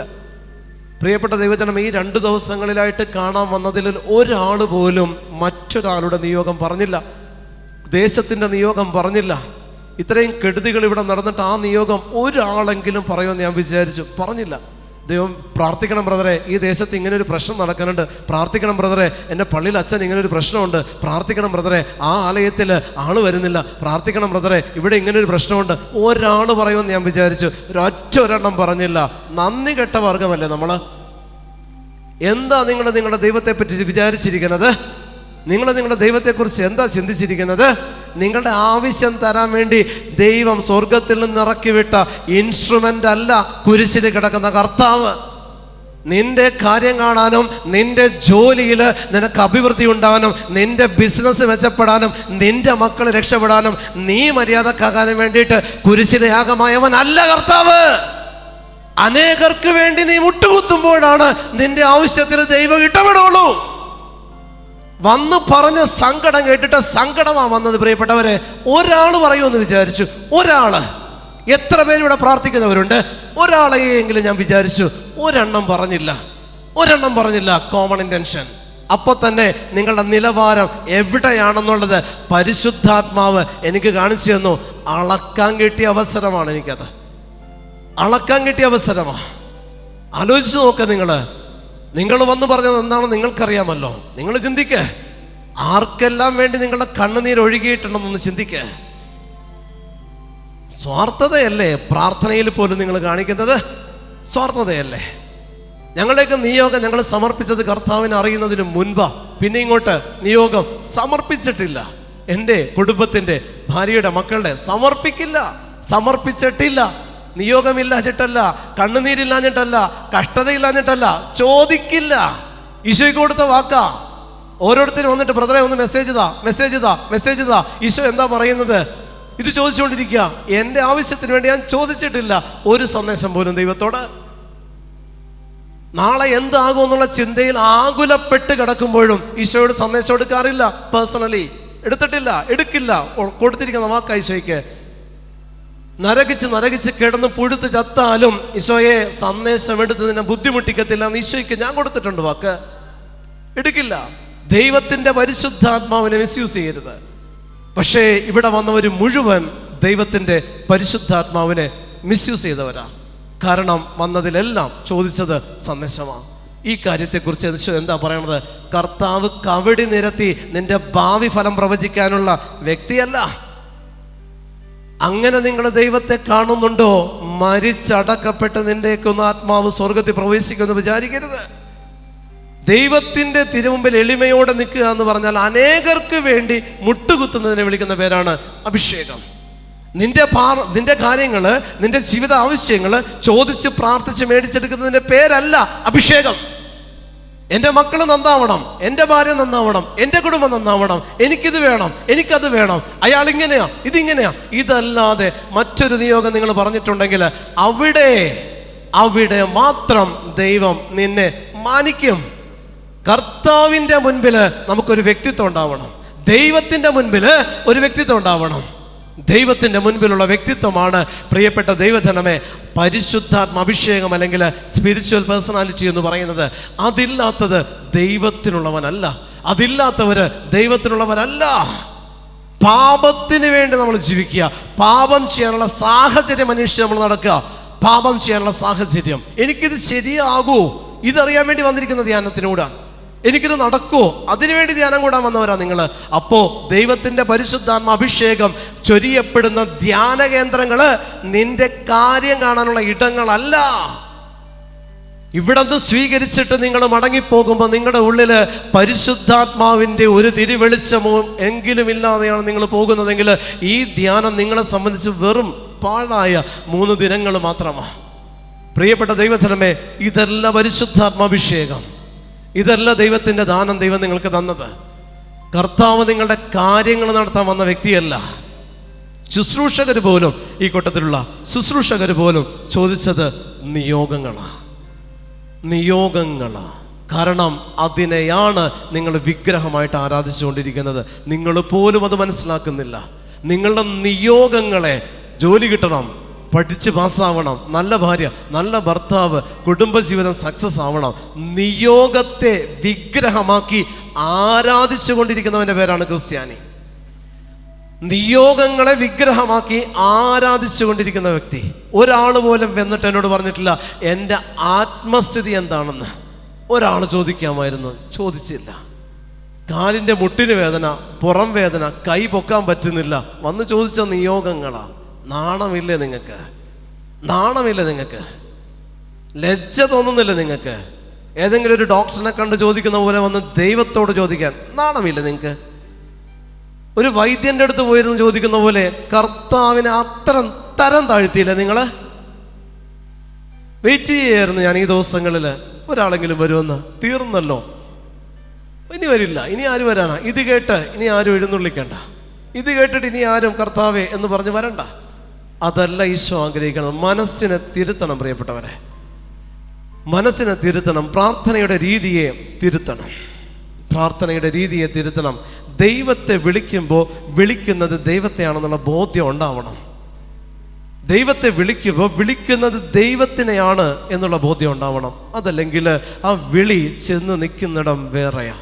പ്രിയപ്പെട്ട ദൈവജനം, ഈ 2 ദിവസങ്ങളിലായിട്ട് കാണാൻ വന്നതിൽ ഒരാൾ പോലും മറ്റൊരാളുടെ നിയോഗം പറഞ്ഞില്ല, ദേശത്തിൻ്റെ നിയോഗം പറഞ്ഞില്ല. ഇത്രയും കെടുതികൾ ഇവിടെ നടന്നിട്ട് ആ നിയോഗം ഒരാളെങ്കിലും പറയുമെന്ന് ഞാൻ വിചാരിച്ചു. പറഞ്ഞില്ല. ദൈവം, പ്രാർത്ഥിക്കണം ബ്രദറെ, ഈ ദേശത്ത് ഇങ്ങനെ ഒരു പ്രശ്നം നടക്കുന്നുണ്ട്. പ്രാർത്ഥിക്കണം ബ്രദറെ, എൻ്റെ പള്ളിയിൽ അച്ഛൻ ഇങ്ങനെ ഒരു പ്രശ്നമുണ്ട്. പ്രാർത്ഥിക്കണം ബ്രദറെ, ആ ആലയത്തിൽ ആള് വരുന്നില്ല. പ്രാർത്ഥിക്കണം ബ്രദറെ, ഇവിടെ ഇങ്ങനെ ഒരു പ്രശ്നമുണ്ട്. ഒരാൾ പറയുമെന്ന് ഞാൻ വിചാരിച്ചു. ഒരെണ്ണം പറഞ്ഞില്ല. നന്ദി കെട്ട വർഗമല്ലേ നമ്മൾ? എന്താ നിങ്ങളുടെ ദൈവത്തെ പറ്റി വിചാരിച്ചിരിക്കുന്നത്? നിങ്ങളുടെ ദൈവത്തെക്കുറിച്ച് എന്താ ചിന്തിച്ചിരിക്കുന്നത്? നിങ്ങളുടെ ആവശ്യം തരാൻ വേണ്ടി ദൈവം സ്വർഗത്തിൽ നിന്ന് ഇറക്കി വിട്ട ഇൻസ്ട്രുമെന്റ് അല്ല കുരിശിൽ കിടക്കുന്ന കർത്താവ്. നിന്റെ കാര്യം കാണാനും, നിന്റെ ജോലിയിൽ നിനക്ക് അഭിവൃദ്ധി ഉണ്ടാകാനും, നിന്റെ ബിസിനസ് മെച്ചപ്പെടാനും, നിന്റെ മക്കൾ രക്ഷപ്പെടാനും, നീ മര്യാദക്കാകാനും വേണ്ടിയിട്ട് കുരിശിലെ യാഗമായവനല്ല കർത്താവ്. അനേകർക്ക് വേണ്ടി നീ മുട്ടുകുത്തുമ്പോഴാണ് നിന്റെ ആവശ്യത്തിന് ദൈവം ഇടപെടുള്ളൂ. വന്ന് പറഞ്ഞ സങ്കടം കേട്ടിട്ട് സങ്കടമാ വന്നത്. പ്രിയപ്പെട്ടവരെ, ഒരാൾ പറയുമെന്ന് വിചാരിച്ചു. ഒരാള്. എത്ര പേരിവിടെ പ്രാർത്ഥിക്കുന്നവരുണ്ട്? ഒരാളെയെങ്കിലും ഞാൻ വിചാരിച്ചു. ഒരെണ്ണം പറഞ്ഞില്ല. Common intention. അപ്പോൾ തന്നെ നിങ്ങളുടെ നിലവാരം എവിടെയാണെന്നുള്ളത് പരിശുദ്ധാത്മാവ് എനിക്ക് കാണിച്ചു തന്നു. അളക്കാൻ കിട്ടിയ അവസരമാണ് എനിക്കത്. അളക്കാൻ കിട്ടിയ അവസരമാണ്. ആലോചിച്ച് നോക്ക. നിങ്ങൾ വന്ന് പറഞ്ഞത് എന്താണെന്ന് നിങ്ങൾക്കറിയാമല്ലോ. നിങ്ങൾ ചിന്തിക്ക, ആർക്കെല്ലാം വേണ്ടി നിങ്ങളുടെ കണ്ണുനീര് ഒഴുകിയിട്ടുണ്ടെന്നൊന്ന് ചിന്തിക്ക. സ്വാർത്ഥതയല്ലേ പ്രാർത്ഥനയിൽ പോലും നിങ്ങൾ കാണിക്കുന്നത്? സ്വാർത്ഥതയല്ലേ? ഞങ്ങളുടെയൊക്കെ നിയോഗം ഞങ്ങൾ സമർപ്പിച്ചത് കർത്താവിനെ അറിയുന്നതിന് മുൻപാ. പിന്നെ ഇങ്ങോട്ട് നിയോഗം സമർപ്പിച്ചിട്ടില്ല. എൻ്റെ കുടുംബത്തിൻ്റെ, ഭാര്യയുടെ, മക്കളുടെ സമർപ്പിച്ചിട്ടില്ല. നിയോഗമില്ലാഞ്ഞിട്ടല്ല, കണ്ണുനീരില്ലാഞ്ഞിട്ടല്ല, കഷ്ടതയില്ലാഞ്ഞിട്ടല്ല, ചോദിക്കില്ല. ഈശോയ്ക്ക് കൊടുത്ത വാക്കാ. ഓരോരുത്തരും വന്നിട്ട് ബ്രദറെ ഒന്ന് മെസ്സേജ് താ. ഈശോ എന്താ പറയുന്നത്? ഇത് ചോദിച്ചുകൊണ്ടിരിക്കുക. എൻ്റെ ആവശ്യത്തിന് വേണ്ടി ഞാൻ ചോദിച്ചിട്ടില്ല ഒരു സന്ദേശം പോലും ദൈവത്തോട്. നാളെ എന്താകും എന്നുള്ള ചിന്തയിൽ ആകുലപ്പെട്ട് കിടക്കുമ്പോഴും ഈശോയോട് സന്ദേശം എടുക്കാറില്ല. പേഴ്സണലി എടുത്തിട്ടില്ല, എടുക്കില്ല. കൊടുത്തിരിക്കുന്ന വാക്കാ ഈശോയ്ക്ക്. നരകിച്ച് കിടന്ന് പുഴുത്ത് ചത്താലും ഈശോയെ സന്ദേശം എടുത്ത് നിന്നെ ബുദ്ധിമുട്ടിക്കത്തില്ല എന്ന് ഈശോയ്ക്ക് ഞാൻ കൊടുത്തിട്ടുണ്ട് വാക്ക്. എടുക്കില്ല. ദൈവത്തിന്റെ പരിശുദ്ധാത്മാവിനെ മിസ്യൂസ് ചെയ്യരുത്. പക്ഷേ ഇവിടെ വന്നവർ മുഴുവൻ ദൈവത്തിന്റെ പരിശുദ്ധാത്മാവിനെ മിസ്യൂസ് ചെയ്തവരാ. കാരണം വന്നതിലെല്ലാം ചോദിച്ചത് സന്ദേശമാണ്. ഈ കാര്യത്തെക്കുറിച്ച് എന്താ പറയണത്? കർത്താവ് കവടി നിരത്തി നിന്റെ ഭാവി ഫലം പ്രവചിക്കാനുള്ള വ്യക്തിയല്ല. അങ്ങനെ നിങ്ങൾ ദൈവത്തെ കാണുന്നുണ്ടോ? മരിച്ചടക്കപ്പെട്ട് നിന്റെയൊക്കെ ആത്മാവ് സ്വർഗത്തിൽ പ്രവേശിക്കുമെന്ന് വിചാരിക്കരുത്. ദൈവത്തിന്റെ തിരുമുമ്പിൽ എളിമയോടെ നിൽക്കുക എന്ന് പറഞ്ഞാൽ അനേകർക്ക് വേണ്ടി മുട്ടുകുത്തുന്നതിനെ വിളിക്കുന്ന പേരാണ് അഭിഷേകം. നിന്റെ കാര്യങ്ങള്, നിന്റെ ജീവിത ആവശ്യങ്ങള് ചോദിച്ച് പ്രാർത്ഥിച്ച് മേടിച്ചെടുക്കുന്നതിന്റെ പേരല്ല അഭിഷേകം. എൻ്റെ മക്കൾ നന്നാവണം, എൻ്റെ ഭാര്യ നന്നാവണം, എൻ്റെ കുടുംബം നന്നാവണം, എനിക്കിത് വേണം, എനിക്കത് വേണം, അയാൾ ഇങ്ങനെയാ, ഇതിങ്ങനെയാ, ഇതല്ലാതെ മറ്റൊരു നിയോഗം നിങ്ങൾ പറഞ്ഞിട്ടുണ്ടെങ്കിൽ അവിടെ മാത്രം ദൈവം നിന്നെ മാനിക്കും. കർത്താവിൻ്റെ മുൻപില് നമുക്കൊരു വ്യക്തിത്വം ഉണ്ടാവണം. ദൈവത്തിൻ്റെ മുൻപില് ഒരു വ്യക്തിത്വം ഉണ്ടാവണം. ദൈവത്തിൻ്റെ മുൻപിലുള്ള വ്യക്തിത്വമാണ് പ്രിയപ്പെട്ട ദൈവജനമേ പരിശുദ്ധാത്മ അഭിഷേകം അല്ലെങ്കിൽ സ്പിരിച്വൽ പേഴ്സണാലിറ്റി എന്ന് പറയുന്നത്. അതില്ലാത്തത് ദൈവത്തിനുള്ളവനല്ല. അതില്ലാത്തവര് ദൈവത്തിനുള്ളവരല്ല. പാപത്തിന് വേണ്ടി നമ്മൾ ജീവിക്കുക, പാപം ചെയ്യാനുള്ള സാഹചര്യം അന്വേഷിച്ച് നമ്മൾ നടക്കുക. പാപം ചെയ്യാനുള്ള സാഹചര്യം, എനിക്കിത് ശരിയാകൂ, ഇതറിയാൻ വേണ്ടി വന്നിരിക്കുന്ന ധ്യാനത്തിനൂടെ എനിക്കിത് നടക്കുമോ, അതിനുവേണ്ടി ധ്യാനം കൂടാൻ വന്നവരാ നിങ്ങൾ. അപ്പോ ദൈവത്തിന്റെ പരിശുദ്ധാത്മ അഭിഷേകം ചൊരിയപ്പെടുന്ന ധ്യാന കേന്ദ്രങ്ങള് നിന്റെ കാര്യം കാണാനുള്ള ഇടങ്ങളല്ല. ഇവിടെ നിന്ന് സ്വീകരിച്ചിട്ട് നിങ്ങൾ മടങ്ങിപ്പോകുമ്പോൾ നിങ്ങളുടെ ഉള്ളില് പരിശുദ്ധാത്മാവിന്റെ ഒരു തിരുവെളിച്ചമോ എങ്കിലും ഇല്ലാതെയാണ് നിങ്ങൾ പോകുന്നതെങ്കിൽ ഈ ധ്യാനം നിങ്ങളെ സംബന്ധിച്ച് വെറും പാഴായ 3 ദിനങ്ങൾ മാത്രമാണ്. പ്രിയപ്പെട്ട ദൈവജനമേ, ഇതല്ല പരിശുദ്ധാത്മാഭിഷേകം, ഇതല്ല ദൈവത്തിന്റെ ദാനം ദൈവം നിങ്ങൾക്ക് തന്നത്. കർത്താവ് നിങ്ങളുടെ കാര്യങ്ങൾ നടത്താൻ വന്ന വ്യക്തിയല്ല. ശുശ്രൂഷകർ പോലും, ഈ കൂട്ടത്തിലുള്ള ശുശ്രൂഷകർ പോലും ചോദിച്ചത് നിയോഗങ്ങളാ. കാരണം അതിനെയാണ് നിങ്ങൾ വിഗ്രഹമായിട്ട് ആരാധിച്ചുകൊണ്ടിരിക്കുന്നത്. നിങ്ങൾ പോലും അത് മനസ്സിലാക്കുന്നില്ല. നിങ്ങളുടെ നിയോഗങ്ങളെ, ജോലി കിട്ടണം, പഠിച്ച് പാസ്സാവണം, നല്ല ഭാര്യ, നല്ല ഭർത്താവ്, കുടുംബജീവിതം സക്സസ് ആവണം, നിയോഗത്തെ വിഗ്രഹമാക്കി ആരാധിച്ചു കൊണ്ടിരിക്കുന്നവന്റെ പേരാണ് ക്രിസ്ത്യാനി. നിയോഗങ്ങളെ വിഗ്രഹമാക്കി ആരാധിച്ചു കൊണ്ടിരിക്കുന്ന വ്യക്തി. ഒരാൾ പോലും വന്നിട്ട് എന്നോട് പറഞ്ഞിട്ടില്ല എൻ്റെ ആത്മസ്ഥിതി എന്താണെന്ന്. ഒരാൾ ചോദിക്കാമായിരുന്നു, ചോദിച്ചില്ല. കാലിൻ്റെ മുട്ടിന് വേദന, പുറം വേദന, കൈ പൊക്കാൻ പറ്റുന്നില്ല, വന്ന് ചോദിച്ച നിയോഗങ്ങളാ. നാണമില്ലേ നിങ്ങൾക്ക്? നാണമില്ല നിങ്ങൾക്ക്? ലജ്ജ തോന്നുന്നില്ല നിങ്ങൾക്ക്? ഏതെങ്കിലും ഒരു ഡോക്ടറിനെ കണ്ട് ചോദിക്കുന്ന പോലെ വന്ന് ദൈവത്തോട് ചോദിക്കാൻ നാണമില്ല നിങ്ങൾക്ക്? ഒരു വൈദ്യന്റെ അടുത്ത് പോയിരുന്നു ചോദിക്കുന്ന പോലെ കർത്താവിനെ അത്ര തരം താഴ്ത്തിയില്ല നിങ്ങൾ? വെയിറ്റ് ചെയ്യായിരുന്നു ഞാൻ ഈ ദിവസങ്ങളിൽ, ഒരാളെങ്കിലും വരുമെന്ന്. തീർന്നല്ലോ, ഇനി വരില്ല. ഇനി ആര് വരാനാ? ഇത് കേട്ട് ഇനി ആരും എഴുന്നള്ളിക്കണ്ട, ഇത് കേട്ടിട്ട് ഇനി ആരും കർത്താവേ എന്ന് പറഞ്ഞ് വരണ്ട. അതല്ല ഈശോ ആഗ്രഹിക്കണം. മനസ്സിനെ തിരുത്തണം പ്രിയപ്പെട്ടവരെ, മനസ്സിനെ തിരുത്തണം. പ്രാർത്ഥനയുടെ രീതിയെ തിരുത്തണം, പ്രാർത്ഥനയുടെ രീതിയെ തിരുത്തണം. ദൈവത്തെ വിളിക്കുമ്പോൾ വിളിക്കുന്നത് ദൈവത്തെയാണെന്നുള്ള ബോധ്യം ഉണ്ടാവണം. ദൈവത്തെ വിളിക്കുമ്പോൾ വിളിക്കുന്നത് ദൈവത്തിനെയാണ് എന്നുള്ള ബോധ്യം ഉണ്ടാവണം. അതല്ലെങ്കിൽ ആ വിളി ചെന്ന് നിൽക്കുന്നിടം വേറെയാ.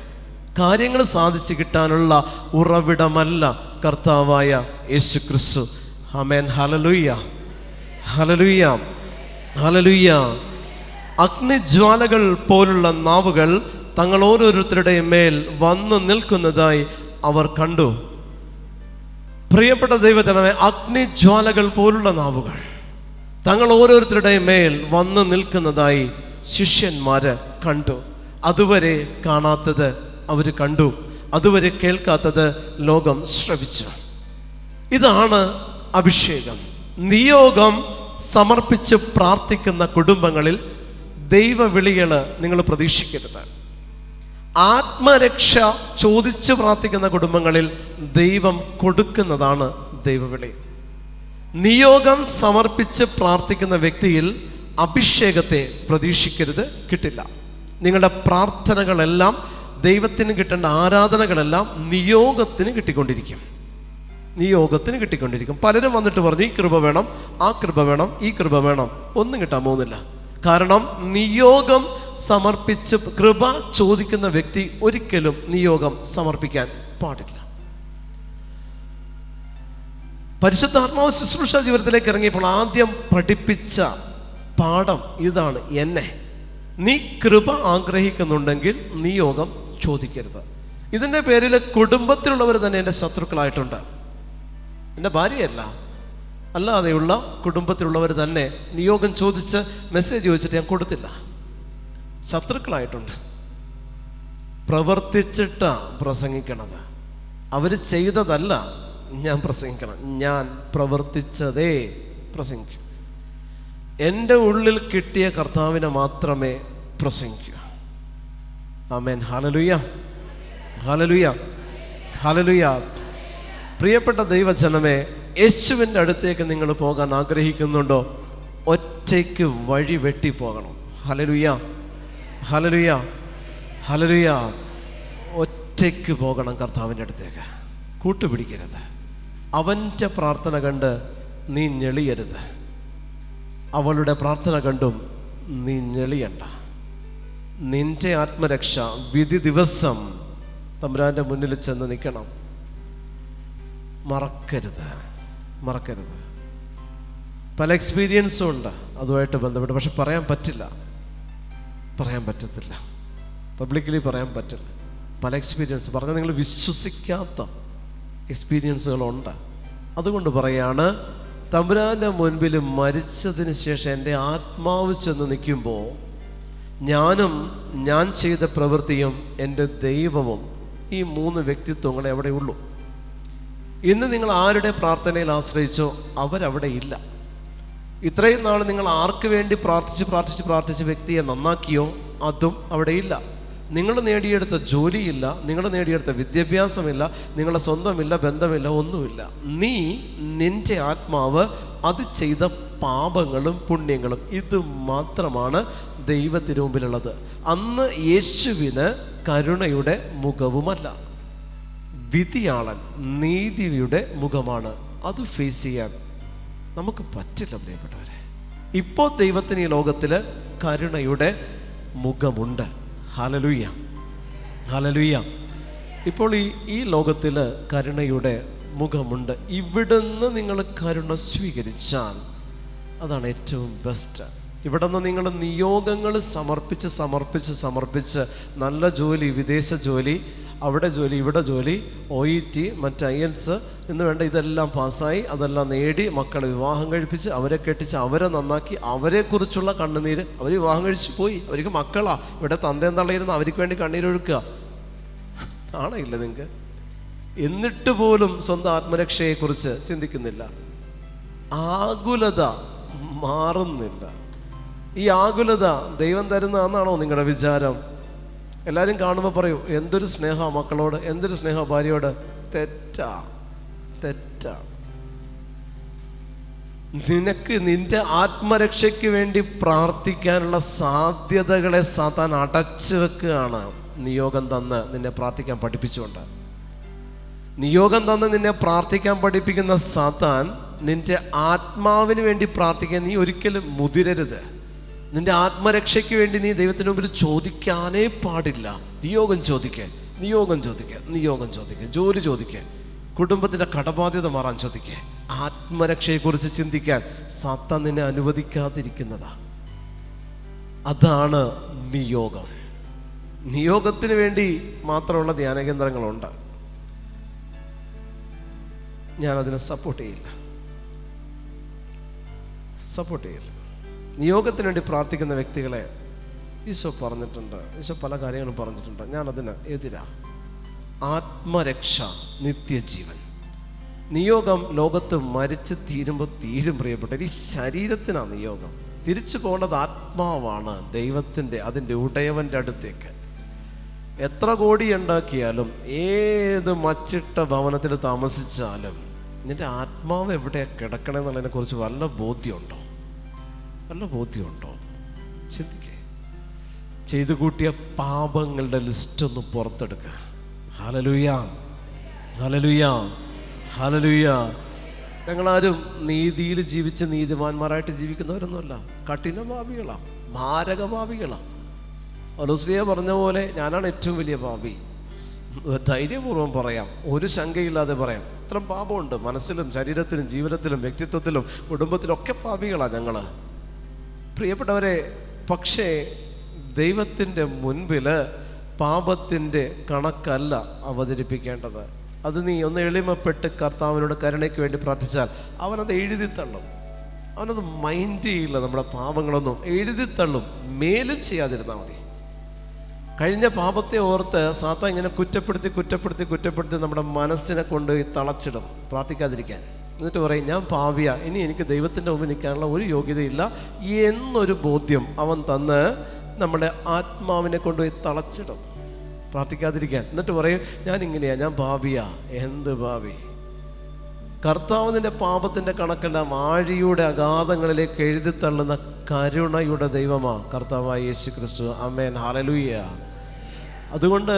കാര്യങ്ങൾ സാധിച്ചു കിട്ടാനുള്ള ഉറവിടമല്ല കർത്താവായ യേശു ക്രിസ്തു. ആമേൻ. ഹല്ലേലൂയ, ഹല്ലേലൂയ, ഹല്ലേലൂയ. അഗ്നിജ്വാലകൾ പോലുള്ള നാവുകൾ തങ്ങൾ ഓരോരുത്തരുടെയും മേൽ വന്നു നിൽക്കുന്നതായി അവർ കണ്ടു. പ്രിയപ്പെട്ട ദൈവജനമേ, അഗ്നിജ്വാലകൾ പോലുള്ള നാവുകൾ തങ്ങൾ ഓരോരുത്തരുടെയും മേൽ വന്നു നിൽക്കുന്നതായി ശിഷ്യന്മാര് കണ്ടു. അതുവരെ കാണാത്തത് അവർ കണ്ടു, അതുവരെ കേൾക്കാത്തത് ലോകം ശ്രവിച്ചു. ഇതാണ് അഭിഷേകം. നിയോഗം സമർപ്പിച്ച് പ്രാർത്ഥിക്കുന്ന കുടുംബങ്ങളിൽ ദൈവവിളികള് നിങ്ങൾ പ്രതീക്ഷിക്കരുത്. ആത്മരക്ഷ ചോദിച്ചു പ്രാർത്ഥിക്കുന്ന കുടുംബങ്ങളിൽ ദൈവം കൊടുക്കുന്നതാണ് ദൈവവിളി. നിയോഗം സമർപ്പിച്ച് പ്രാർത്ഥിക്കുന്ന വ്യക്തിയിൽ അഭിഷേകത്തെ പ്രതീക്ഷിക്കരുത്, കിട്ടില്ല. നിങ്ങളുടെ പ്രാർത്ഥനകളെല്ലാം, ദൈവത്തിന് കിട്ടേണ്ട ആരാധനകളെല്ലാം നിയോഗത്തിന് കിട്ടിക്കൊണ്ടിരിക്കും. നിയോഗത്തിന് കിട്ടിക്കൊണ്ടിരിക്കും. പലരും വന്നിട്ട് പറഞ്ഞു ഈ കൃപ വേണം, ആ കൃപ വേണം, ഈ കൃപ വേണം. ഒന്നും കിട്ടാൻ പോകുന്നില്ല. കാരണം നിയോഗം സമർപ്പിച്ച് കൃപ ചോദിക്കുന്ന വ്യക്തി ഒരിക്കലും നിയോഗം സമർപ്പിക്കാൻ പാടില്ല. പരിശുദ്ധാത്മാവ് ശുശ്രൂഷ ജീവിതത്തിലേക്ക് ഇറങ്ങിയപ്പോൾ ആദ്യം പഠിപ്പിച്ച പാഠം ഇതാണ്: എന്നെ നീ കൃപ ആഗ്രഹിക്കുന്നുണ്ടെങ്കിൽ നിയോഗം ചോദിക്കരുത്. ഇതിൻ്റെ പേരിൽ കുടുംബത്തിലുള്ളവർ തന്നെ എൻ്റെ ശത്രുക്കളായിട്ടുണ്ട്. എൻ്റെ ഭാര്യയല്ല, അല്ലാതെയുള്ള കുടുംബത്തിലുള്ളവർ തന്നെ നിയോഗം ചോദിച്ച് മെസ്സേജ് ചോദിച്ചിട്ട് ഞാൻ കൊടുത്തില്ല, ശത്രുക്കളായിട്ടുണ്ട്. പ്രവർത്തിച്ചിട്ടാ പ്രസംഗിക്കണത്, അവർ ചെയ്തതല്ല ഞാൻ പ്രസംഗിക്കണം. ഞാൻ പ്രവർത്തിച്ചതേ പ്രസംഗിക്കൂ. എൻ്റെ ഉള്ളിൽ കിട്ടിയ കർത്താവിനെ മാത്രമേ പ്രസംഗിക്കൂ. ആമേൻ. ഹല്ലേലൂയ, ഹല്ലേലൂയ, ഹല്ലേലൂയ. പ്രിയപ്പെട്ട ദൈവജനമേ, യേശുവിൻ്റെ അടുത്തേക്ക് നിങ്ങൾ പോകാൻ ആഗ്രഹിക്കുന്നുണ്ടോ? ഒറ്റയ്ക്ക് വഴി വെട്ടി പോകണം. ഹല്ലേലൂയ, ഹല്ലേലൂയ, ഹല്ലേലൂയ. ഒറ്റയ്ക്ക് പോകണം കർത്താവിൻ്റെ അടുത്തേക്ക്. കൂട്ടുപിടിക്കരുത്. അവൻ്റെ പ്രാർത്ഥന കണ്ട് നീ ഞെളിയരുത്. അവളുടെ പ്രാർത്ഥന കണ്ടും നീ ഞെളിയണ്ട. നിന്റെ ആത്മരക്ഷ വിധി ദിവസം തമ്പുരാൻ്റെ മുന്നിൽ ചെന്ന് നിൽക്കണം. മറക്കരുത്, മറക്കരുത്. പല എക്സ്പീരിയൻസും ഉണ്ട് അതുമായിട്ട് ബന്ധപ്പെട്ട്. പക്ഷെ പറയാൻ പറ്റില്ല, പറയാൻ പറ്റത്തില്ല, പബ്ലിക്കലി പറയാൻ പറ്റില്ല. പല എക്സ്പീരിയൻസ് പറഞ്ഞാൽ നിങ്ങൾ വിശ്വസിക്കാത്ത എക്സ്പീരിയൻസുകളുണ്ട്. അതുകൊണ്ട് പറയാണ്, തമ്പുരാൻ്റെ മുൻപിൽ മരിച്ചതിന് ശേഷം എൻ്റെ ആത്മാവ് ചെന്ന് നിൽക്കുമ്പോൾ ഞാനും ഞാൻ ചെയ്ത പ്രവൃത്തിയും എൻ്റെ ദൈവവും ഈ മൂന്ന് വ്യക്തിത്വങ്ങളെ അവിടെ ഉള്ളൂ. ഇന്ന് നിങ്ങൾ ആരുടെ പ്രാർത്ഥനയിൽ ആശ്രയിച്ചോ അവരവിടെ ഇല്ല. ഇത്രയും നാൾ നിങ്ങൾ ആർക്ക് വേണ്ടി പ്രാർത്ഥിച്ച് വ്യക്തിയെ നന്നാക്കിയോ അതും അവിടെ ഇല്ല. നിങ്ങൾ നേടിയെടുത്ത ജോലിയില്ല, നിങ്ങൾ നേടിയെടുത്ത വിദ്യാഭ്യാസമില്ല, നിങ്ങളുടെ സ്വന്തമില്ല, ബന്ധമില്ല, ഒന്നുമില്ല. നീ നിന്റെ ആത്മാവ് അത് ചെയ്ത പാപങ്ങളും പുണ്യങ്ങളും ഇത് മാത്രമാണ് ദൈവത്തിനു മുമ്പിലുള്ളത്. അന്ന് യേശുവിന് കരുണയുടെ മുഖവുമല്ല, വിധിയാളൻ നീതിയുടെ മുഖമാണ്. അത് ഫേസ് ചെയ്യാൻ നമുക്ക് പറ്റില്ല പ്രിയപ്പെട്ടവരെ. ഇപ്പോൾ ദൈവത്തിന് ഈ ലോകത്തിൽ കരുണയുടെ മുഖമുണ്ട്. Hallelujah, hallelujah. ഇപ്പോൾ ഈ ലോകത്തിൽ കരുണയുടെ മുഖമുണ്ട്. ഇവിടുന്ന് നിങ്ങൾ കരുണ സ്വീകരിച്ചാൽ അതാണ് ഏറ്റവും ബെസ്റ്റ്. ഇവിടെ നിന്ന് നിങ്ങൾ നിയോഗങ്ങൾ സമർപ്പിച്ച് നല്ല ജോലി, വിദേശ ജോലി, അവിടെ ജോലി, ഇവിടെ ജോലി, OET, മറ്റ് IELTS എന്ന് വേണ്ട ഇതെല്ലാം പാസ്സായി, അതെല്ലാം നേടി, മക്കളെ വിവാഹം കഴിപ്പിച്ച് അവരെ കെട്ടിച്ച് അവരെ നന്നാക്കി, അവരെക്കുറിച്ചുള്ള കണ്ണുനീര്. അവർ വിവാഹം കഴിച്ച് പോയി, അവർക്ക് മക്കളാ, ഇവിടെ തന്തയും തള്ളയിരുന്ന് അവർക്ക് വേണ്ടി കണ്ണീരൊഴുക്കുക. ആണയില്ല നിങ്ങൾക്ക്? എന്നിട്ട് പോലും സ്വന്തം ആത്മരക്ഷയെക്കുറിച്ച് ചിന്തിക്കുന്നില്ല. ആകുലത മാറുന്നില്ല. ഈ ആകുലത ദൈവം തരുന്നതാണെന്നാണോ നിങ്ങളുടെ വിചാരം? എല്ലാവരും കാണുമ്പോൾ പറയൂ, എന്തൊരു സ്നേഹ മക്കളോട്, എന്തൊരു സ്നേഹ ഭാര്യയോട്. തെറ്റാ. നിനക്ക് നിന്റെ ആത്മരക്ഷയ്ക്ക് വേണ്ടി പ്രാർത്ഥിക്കാനുള്ള സാധ്യതകളെ സാത്താൻ അടച്ചു വെക്കുകയാണ്. നിയോഗം തന്ന് നിന്നെ പ്രാർത്ഥിക്കാൻ പഠിപ്പിച്ചുകൊണ്ട്, നിയോഗം തന്ന് നിന്നെ പ്രാർത്ഥിക്കാൻ പഠിപ്പിക്കുന്ന സാത്താൻ നിന്റെ ആത്മാവിന് വേണ്ടി പ്രാർത്ഥിക്കാൻ നീ ഒരിക്കലും മുതിരരുത്. നിന്റെ ആത്മരക്ഷയ്ക്ക് വേണ്ടി നീ ദൈവത്തിന് മുമ്പിൽ ചോദിക്കാനേ പാടില്ല. നിയോഗം ചോദിക്കുക, ജോലി ചോദിക്കുക, കുടുംബത്തിൻ്റെ കടബാധ്യത മാറാൻ ചോദിക്കുക. ആത്മരക്ഷയെക്കുറിച്ച് ചിന്തിക്കാൻ സാത്താൻ നിന്നെ അനുവദിക്കാതിരിക്കുന്നതാ. അതാണ് നിയോഗം. നിയോഗത്തിന് വേണ്ടി മാത്രമുള്ള ധ്യാന കേന്ദ്രങ്ങളുണ്ട്. ഞാനതിനെ സപ്പോർട്ട് ചെയ്യില്ല. നിയോഗത്തിന് വേണ്ടി പ്രാർത്ഥിക്കുന്ന വ്യക്തികളെ ഈശോ പറഞ്ഞിട്ടുണ്ട്. ഈശോ പല കാര്യങ്ങളും പറഞ്ഞിട്ടുണ്ട്. ഞാനതിന് എതിരാ. ആത്മരക്ഷ, നിത്യജീവൻ. നിയോഗം ലോകത്ത് മരിച്ച് തീരും പ്രിയപ്പെട്ട. ഈ ശരീരത്തിനാണ് നിയോഗം. തിരിച്ചു പോകേണ്ടത് ആത്മാവാണ്, ദൈവത്തിൻ്റെ, അതിൻ്റെ ഉടയവൻ്റെ അടുത്തേക്ക്. എത്ര കോടി ഉണ്ടാക്കിയാലും ഏത് മച്ചിട്ട ഭവനത്തിൽ താമസിച്ചാലും നിന്റെ ആത്മാവ് എവിടെയാണ് കിടക്കണമെന്നുള്ളതിനെ കുറിച്ച് വല്ല ബോധ്യമുണ്ടോ? ചിന്തിക്കേ. ചെയ്തു കൂട്ടിയ പാപങ്ങളുടെ ലിസ്റ്റ് ഒന്ന് പുറത്തെടുക്കുക. ഹല്ലേലൂയ, ഹല്ലേലൂയ, ഹല്ലേലൂയ. ഞങ്ങളാരും നീതിയിൽ ജീവിച്ച് നീതിമാന്മാരായിട്ട് ജീവിക്കുന്നവരൊന്നുമല്ല. കഠിനപാപികളാണ്, മാരകപാപികളാണ്. പൗലോസ്ലീഹ പറഞ്ഞ പോലെ ഞാനാണ് ഏറ്റവും വലിയ പാപി. ധൈര്യപൂർവ്വം പറയാം, ഒരു ശങ്കയില്ലാതെ പറയാം. ഇത്രയും പാപമുണ്ട് മനസ്സിലും ശരീരത്തിലും ജീവിതത്തിലും വ്യക്തിത്വത്തിലും കുടുംബത്തിലും ഒക്കെ പാപികളാണ് ഞങ്ങൾ. പ്രിയപ്പെട്ടവരെ, പക്ഷേ ദൈവത്തിൻ്റെ മുൻപിൽ പാപത്തിൻ്റെ കണക്കല്ല അവതരിപ്പിക്കേണ്ടത്. അത് നീ ഒന്ന് എളിമപ്പെട്ട് കർത്താവിനോട് കരുണയ്ക്ക് വേണ്ടി പ്രാർത്ഥിച്ചാൽ അവനത് എഴുതി തള്ളും. അവനത് മൈൻഡ് ചെയ്യില്ല. നമ്മുടെ പാപങ്ങളൊന്നും എഴുതി തള്ളും. മേലും ചെയ്യാതിരുന്നാൽ മതി. കഴിഞ്ഞ പാപത്തെ ഓർത്ത് സാത്താൻ ഇങ്ങനെ കുറ്റപ്പെടുത്തി നമ്മുടെ മനസ്സിനെ കൊണ്ടുപോയി തളച്ചിടും പ്രാർത്ഥിക്കാതിരിക്കാൻ. എന്നിട്ട് പറയും, ഞാൻ പാപിയ, ഇനി എനിക്ക് ദൈവത്തിൻ്റെ മുമ്പിൽ നിൽക്കാനുള്ള ഒരു യോഗ്യതയില്ല എന്നൊരു ബോധ്യം അവൻ തന്ന് നമ്മുടെ ആത്മാവിനെ കൊണ്ടുപോയി തളച്ചിടും പ്രാർത്ഥിക്കാതിരിക്കാൻ. എന്നിട്ട് പറയും, ഞാൻ ഇങ്ങനെയാ, ഞാൻ പാപിയ. എന്ത് പാപി? കർത്താവിൻ്റെ പാപത്തിൻ്റെ കണക്കെല്ലാം ആഴിയുടെ അഗാധങ്ങളിലേക്ക് എഴുതി തള്ളുന്ന കരുണയുടെ ദൈവമാ കർത്താവായ യേശു ക്രിസ്തു. ആമേൻ, ഹല്ലേലൂയ. അതുകൊണ്ട്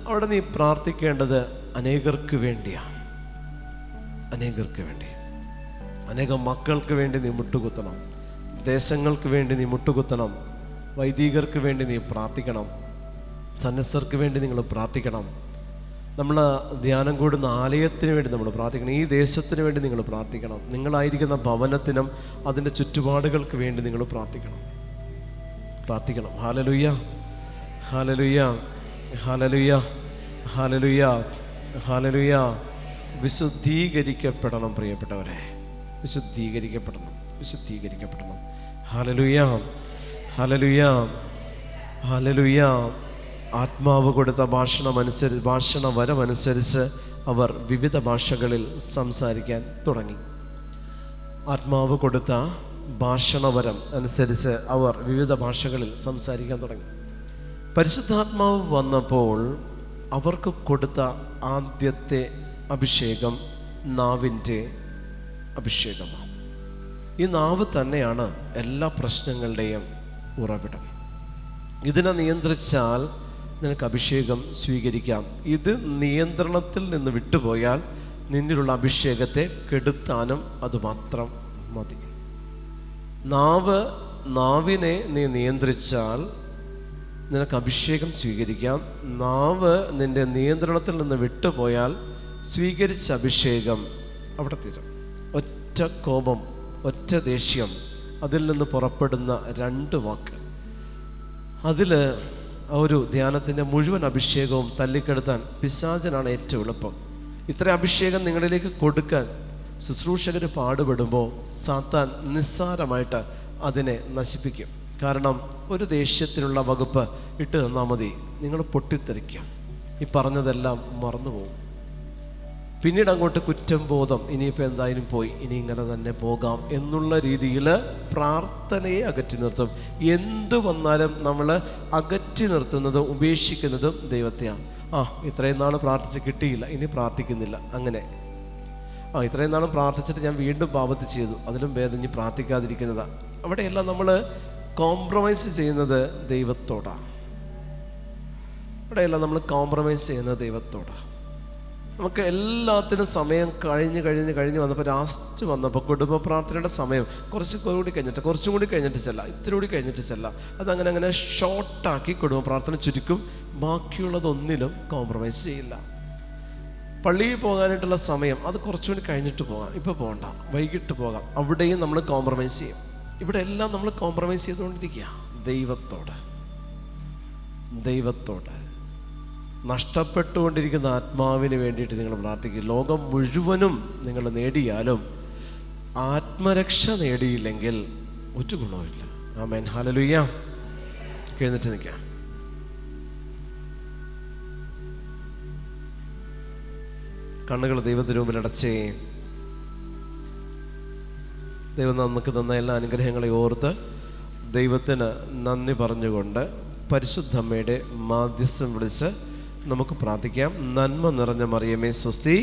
അവിടെ നീ പ്രാർത്ഥിക്കേണ്ടത് അനേകർക്ക് വേണ്ടിയാണ്. അനേകർക്ക് വേണ്ടി, അനേകം മക്കൾക്ക് വേണ്ടി നീ മുട്ടുകുത്തണം. ദേശങ്ങൾക്ക് വേണ്ടി നീ മുട്ടുകുത്തണം. വൈദികർക്ക് വേണ്ടി നീ പ്രാർത്ഥിക്കണം. സന്യസ്തർക്ക് വേണ്ടി നിങ്ങൾ പ്രാർത്ഥിക്കണം. നമ്മൾ ധ്യാനം കൂടുന്ന ആലയത്തിന് വേണ്ടി നമ്മൾ പ്രാർത്ഥിക്കണം. ഈ ദേശത്തിന് വേണ്ടി നിങ്ങൾ പ്രാർത്ഥിക്കണം. നിങ്ങളായിരിക്കുന്ന ഭവനത്തിനും അതിൻ്റെ ചുറ്റുപാടുകൾക്ക് വേണ്ടി നിങ്ങൾ പ്രാർത്ഥിക്കണം. ഹല്ലേലൂയ, ഹല്ലേലൂയ, ഹല്ലേലൂയ, ഹല്ലേലൂയ, ഹല്ലേലൂയ. വിശുദ്ധീകരിക്കപ്പെടണം പ്രിയപ്പെട്ടവരെ, വിശുദ്ധീകരിക്കപ്പെടണം. ഹല്ലേലൂയ, ഹല്ലേലൂയ, ഹല്ലേലൂയ. ആത്മാവ് കൊടുത്ത ഭാഷണ വരമനുസരിച്ച് അവർ വിവിധ ഭാഷകളിൽ സംസാരിക്കാൻ തുടങ്ങി. ആത്മാവ് കൊടുത്ത ഭാഷണവരം അനുസരിച്ച് അവർ വിവിധ ഭാഷകളിൽ സംസാരിക്കാൻ തുടങ്ങി. പരിശുദ്ധാത്മാവ് വന്നപ്പോൾ അവർക്ക് കൊടുത്ത ആദ്യത്തെ അഭിഷേകം നാവിൻ്റെ അഭിഷേകമാണ്. ഈ നാവ് തന്നെയാണ് എല്ലാ പ്രശ്നങ്ങളുടെയും ഉറവിടം. ഇതിനെ നിയന്ത്രിച്ചാൽ നിനക്ക് അഭിഷേകം സ്വീകരിക്കാം. ഇത് നിയന്ത്രണത്തിൽ നിന്ന് വിട്ടുപോയാൽ നിന്നിലുള്ള അഭിഷേകത്തെ കെടുത്താനും അതുമാത്രം മതി. നാവിനെ നീ നിയന്ത്രിച്ചാൽ നിനക്ക് അഭിഷേകം സ്വീകരിക്കാം. നാവ് നിന്റെ നിയന്ത്രണത്തിൽ നിന്ന് വിട്ടുപോയാൽ സ്വീകരിച്ച അഭിഷേകം അവിടെ തീരും. ഒറ്റ കോപം, ഒറ്റ ദേഷ്യം, അതിൽ നിന്ന് പുറപ്പെടുന്ന 2 വാക്ക്, അതിൽ ഒരു ധ്യാനത്തിൻ്റെ മുഴുവൻ അഭിഷേകവും തല്ലിക്കെടുത്താൻ പിശാചനാണ് ഏറ്റവും എളുപ്പം. ഇത്ര അഭിഷേകം നിങ്ങളിലേക്ക് കൊടുക്കാൻ ശുശ്രൂഷകർ പാടുപെടുമ്പോൾ സാത്താൻ നിസ്സാരമായിട്ട് അതിനെ നശിപ്പിക്കും. കാരണം ഒരു ദേഷ്യത്തിനുള്ള വകുപ്പ് ഇട്ട് തന്നാൽ മതി, നിങ്ങൾ പൊട്ടിത്തെറിക്കാം. ഈ പറഞ്ഞതെല്ലാം മറന്നുപോകും. പിന്നീട് അങ്ങോട്ട് കുറ്റം ബോധം, ഇനിയിപ്പോൾ എന്തായാലും പോയി, ഇനി ഇങ്ങനെ തന്നെ പോകാം എന്നുള്ള രീതിയിൽ പ്രാർത്ഥനയെ അകറ്റി നിർത്തും. എന്തു വന്നാലും നമ്മൾ അകറ്റി നിർത്തുന്നതും ഉപേക്ഷിക്കുന്നതും ദൈവത്തെയാണ്. ഇത്രയും നാൾ പ്രാർത്ഥിച്ച് കിട്ടിയില്ല, ഇനി പ്രാർത്ഥിക്കുന്നില്ല. അങ്ങനെ ഇത്രയും നാളും പ്രാർത്ഥിച്ചിട്ട് ഞാൻ വീണ്ടും പാപത്തിൽ ചെയ്തു, അതിലും ഭേദം ഇനി പ്രാർത്ഥിക്കാതിരിക്കുന്നതാണ്. അവിടെയെല്ലാം നമ്മൾ കോംപ്രമൈസ് ചെയ്യുന്നത് ദൈവത്തോടാണ്. അവിടെയെല്ലാം നമ്മൾ കോംപ്രമൈസ് ചെയ്യുന്നത് ദൈവത്തോടാണ്. നമുക്ക് എല്ലാത്തിനും സമയം കഴിഞ്ഞ് വന്നപ്പോൾ ലാസ്റ്റ് വന്നപ്പോൾ കുടുംബ പ്രാർത്ഥനയുടെ സമയം കുറച്ചും കൂടി കഴിഞ്ഞിട്ട് ചെല്ലാം, ഇത്തിരി കൂടി കഴിഞ്ഞിട്ട് ചെല്ലാം. അതങ്ങനെ ഷോർട്ടാക്കി കുടുംബ പ്രാർത്ഥന ചുരുക്കും. ബാക്കിയുള്ളതൊന്നിലും കോംപ്രമൈസ് ചെയ്യില്ല. പള്ളിയിൽ പോകാനായിട്ടുള്ള സമയം അത് കുറച്ചുകൂടി കഴിഞ്ഞിട്ട് പോകാം, ഇപ്പോൾ പോകണ്ട, വൈകിട്ട് പോകാം. അവിടെയും നമ്മൾ കോംപ്രമൈസ് ചെയ്യും. ഇവിടെ എല്ലാം നമ്മൾ കോംപ്രമൈസ് ചെയ്തുകൊണ്ടിരിക്കുക ദൈവത്തോട്. നഷ്ടപ്പെട്ടുകൊണ്ടിരിക്കുന്ന ആത്മാവിന് വേണ്ടിയിട്ട് നിങ്ങൾ പ്രാർത്ഥിക്കുക. ലോകം മുഴുവനും നിങ്ങൾ നേടിയാലും ആത്മരക്ഷ നേടിയില്ലെങ്കിൽ ഒരു ഗുണവുമില്ല. ആമേൻ, ഹല്ലേലൂയ. എഴുന്നേറ്റ് നിൽക്കാം. കണ്ണുകൾ ദൈവത്തിന് മുമ്പിൽ അടച്ചേ. ദൈവം നമുക്ക് തന്ന എല്ലാ അനുഗ്രഹങ്ങളെ ഓർത്ത് ദൈവത്തിന് നന്ദി പറഞ്ഞുകൊണ്ട് പരിശുദ്ധമ്മയുടെ മാധ്യസ്ഥം വിളിച്ച് നമുക്ക് പ്രാർത്ഥിക്കാം. നന്മ നിറഞ്ഞ മറിയമേ സ്വസ്തി.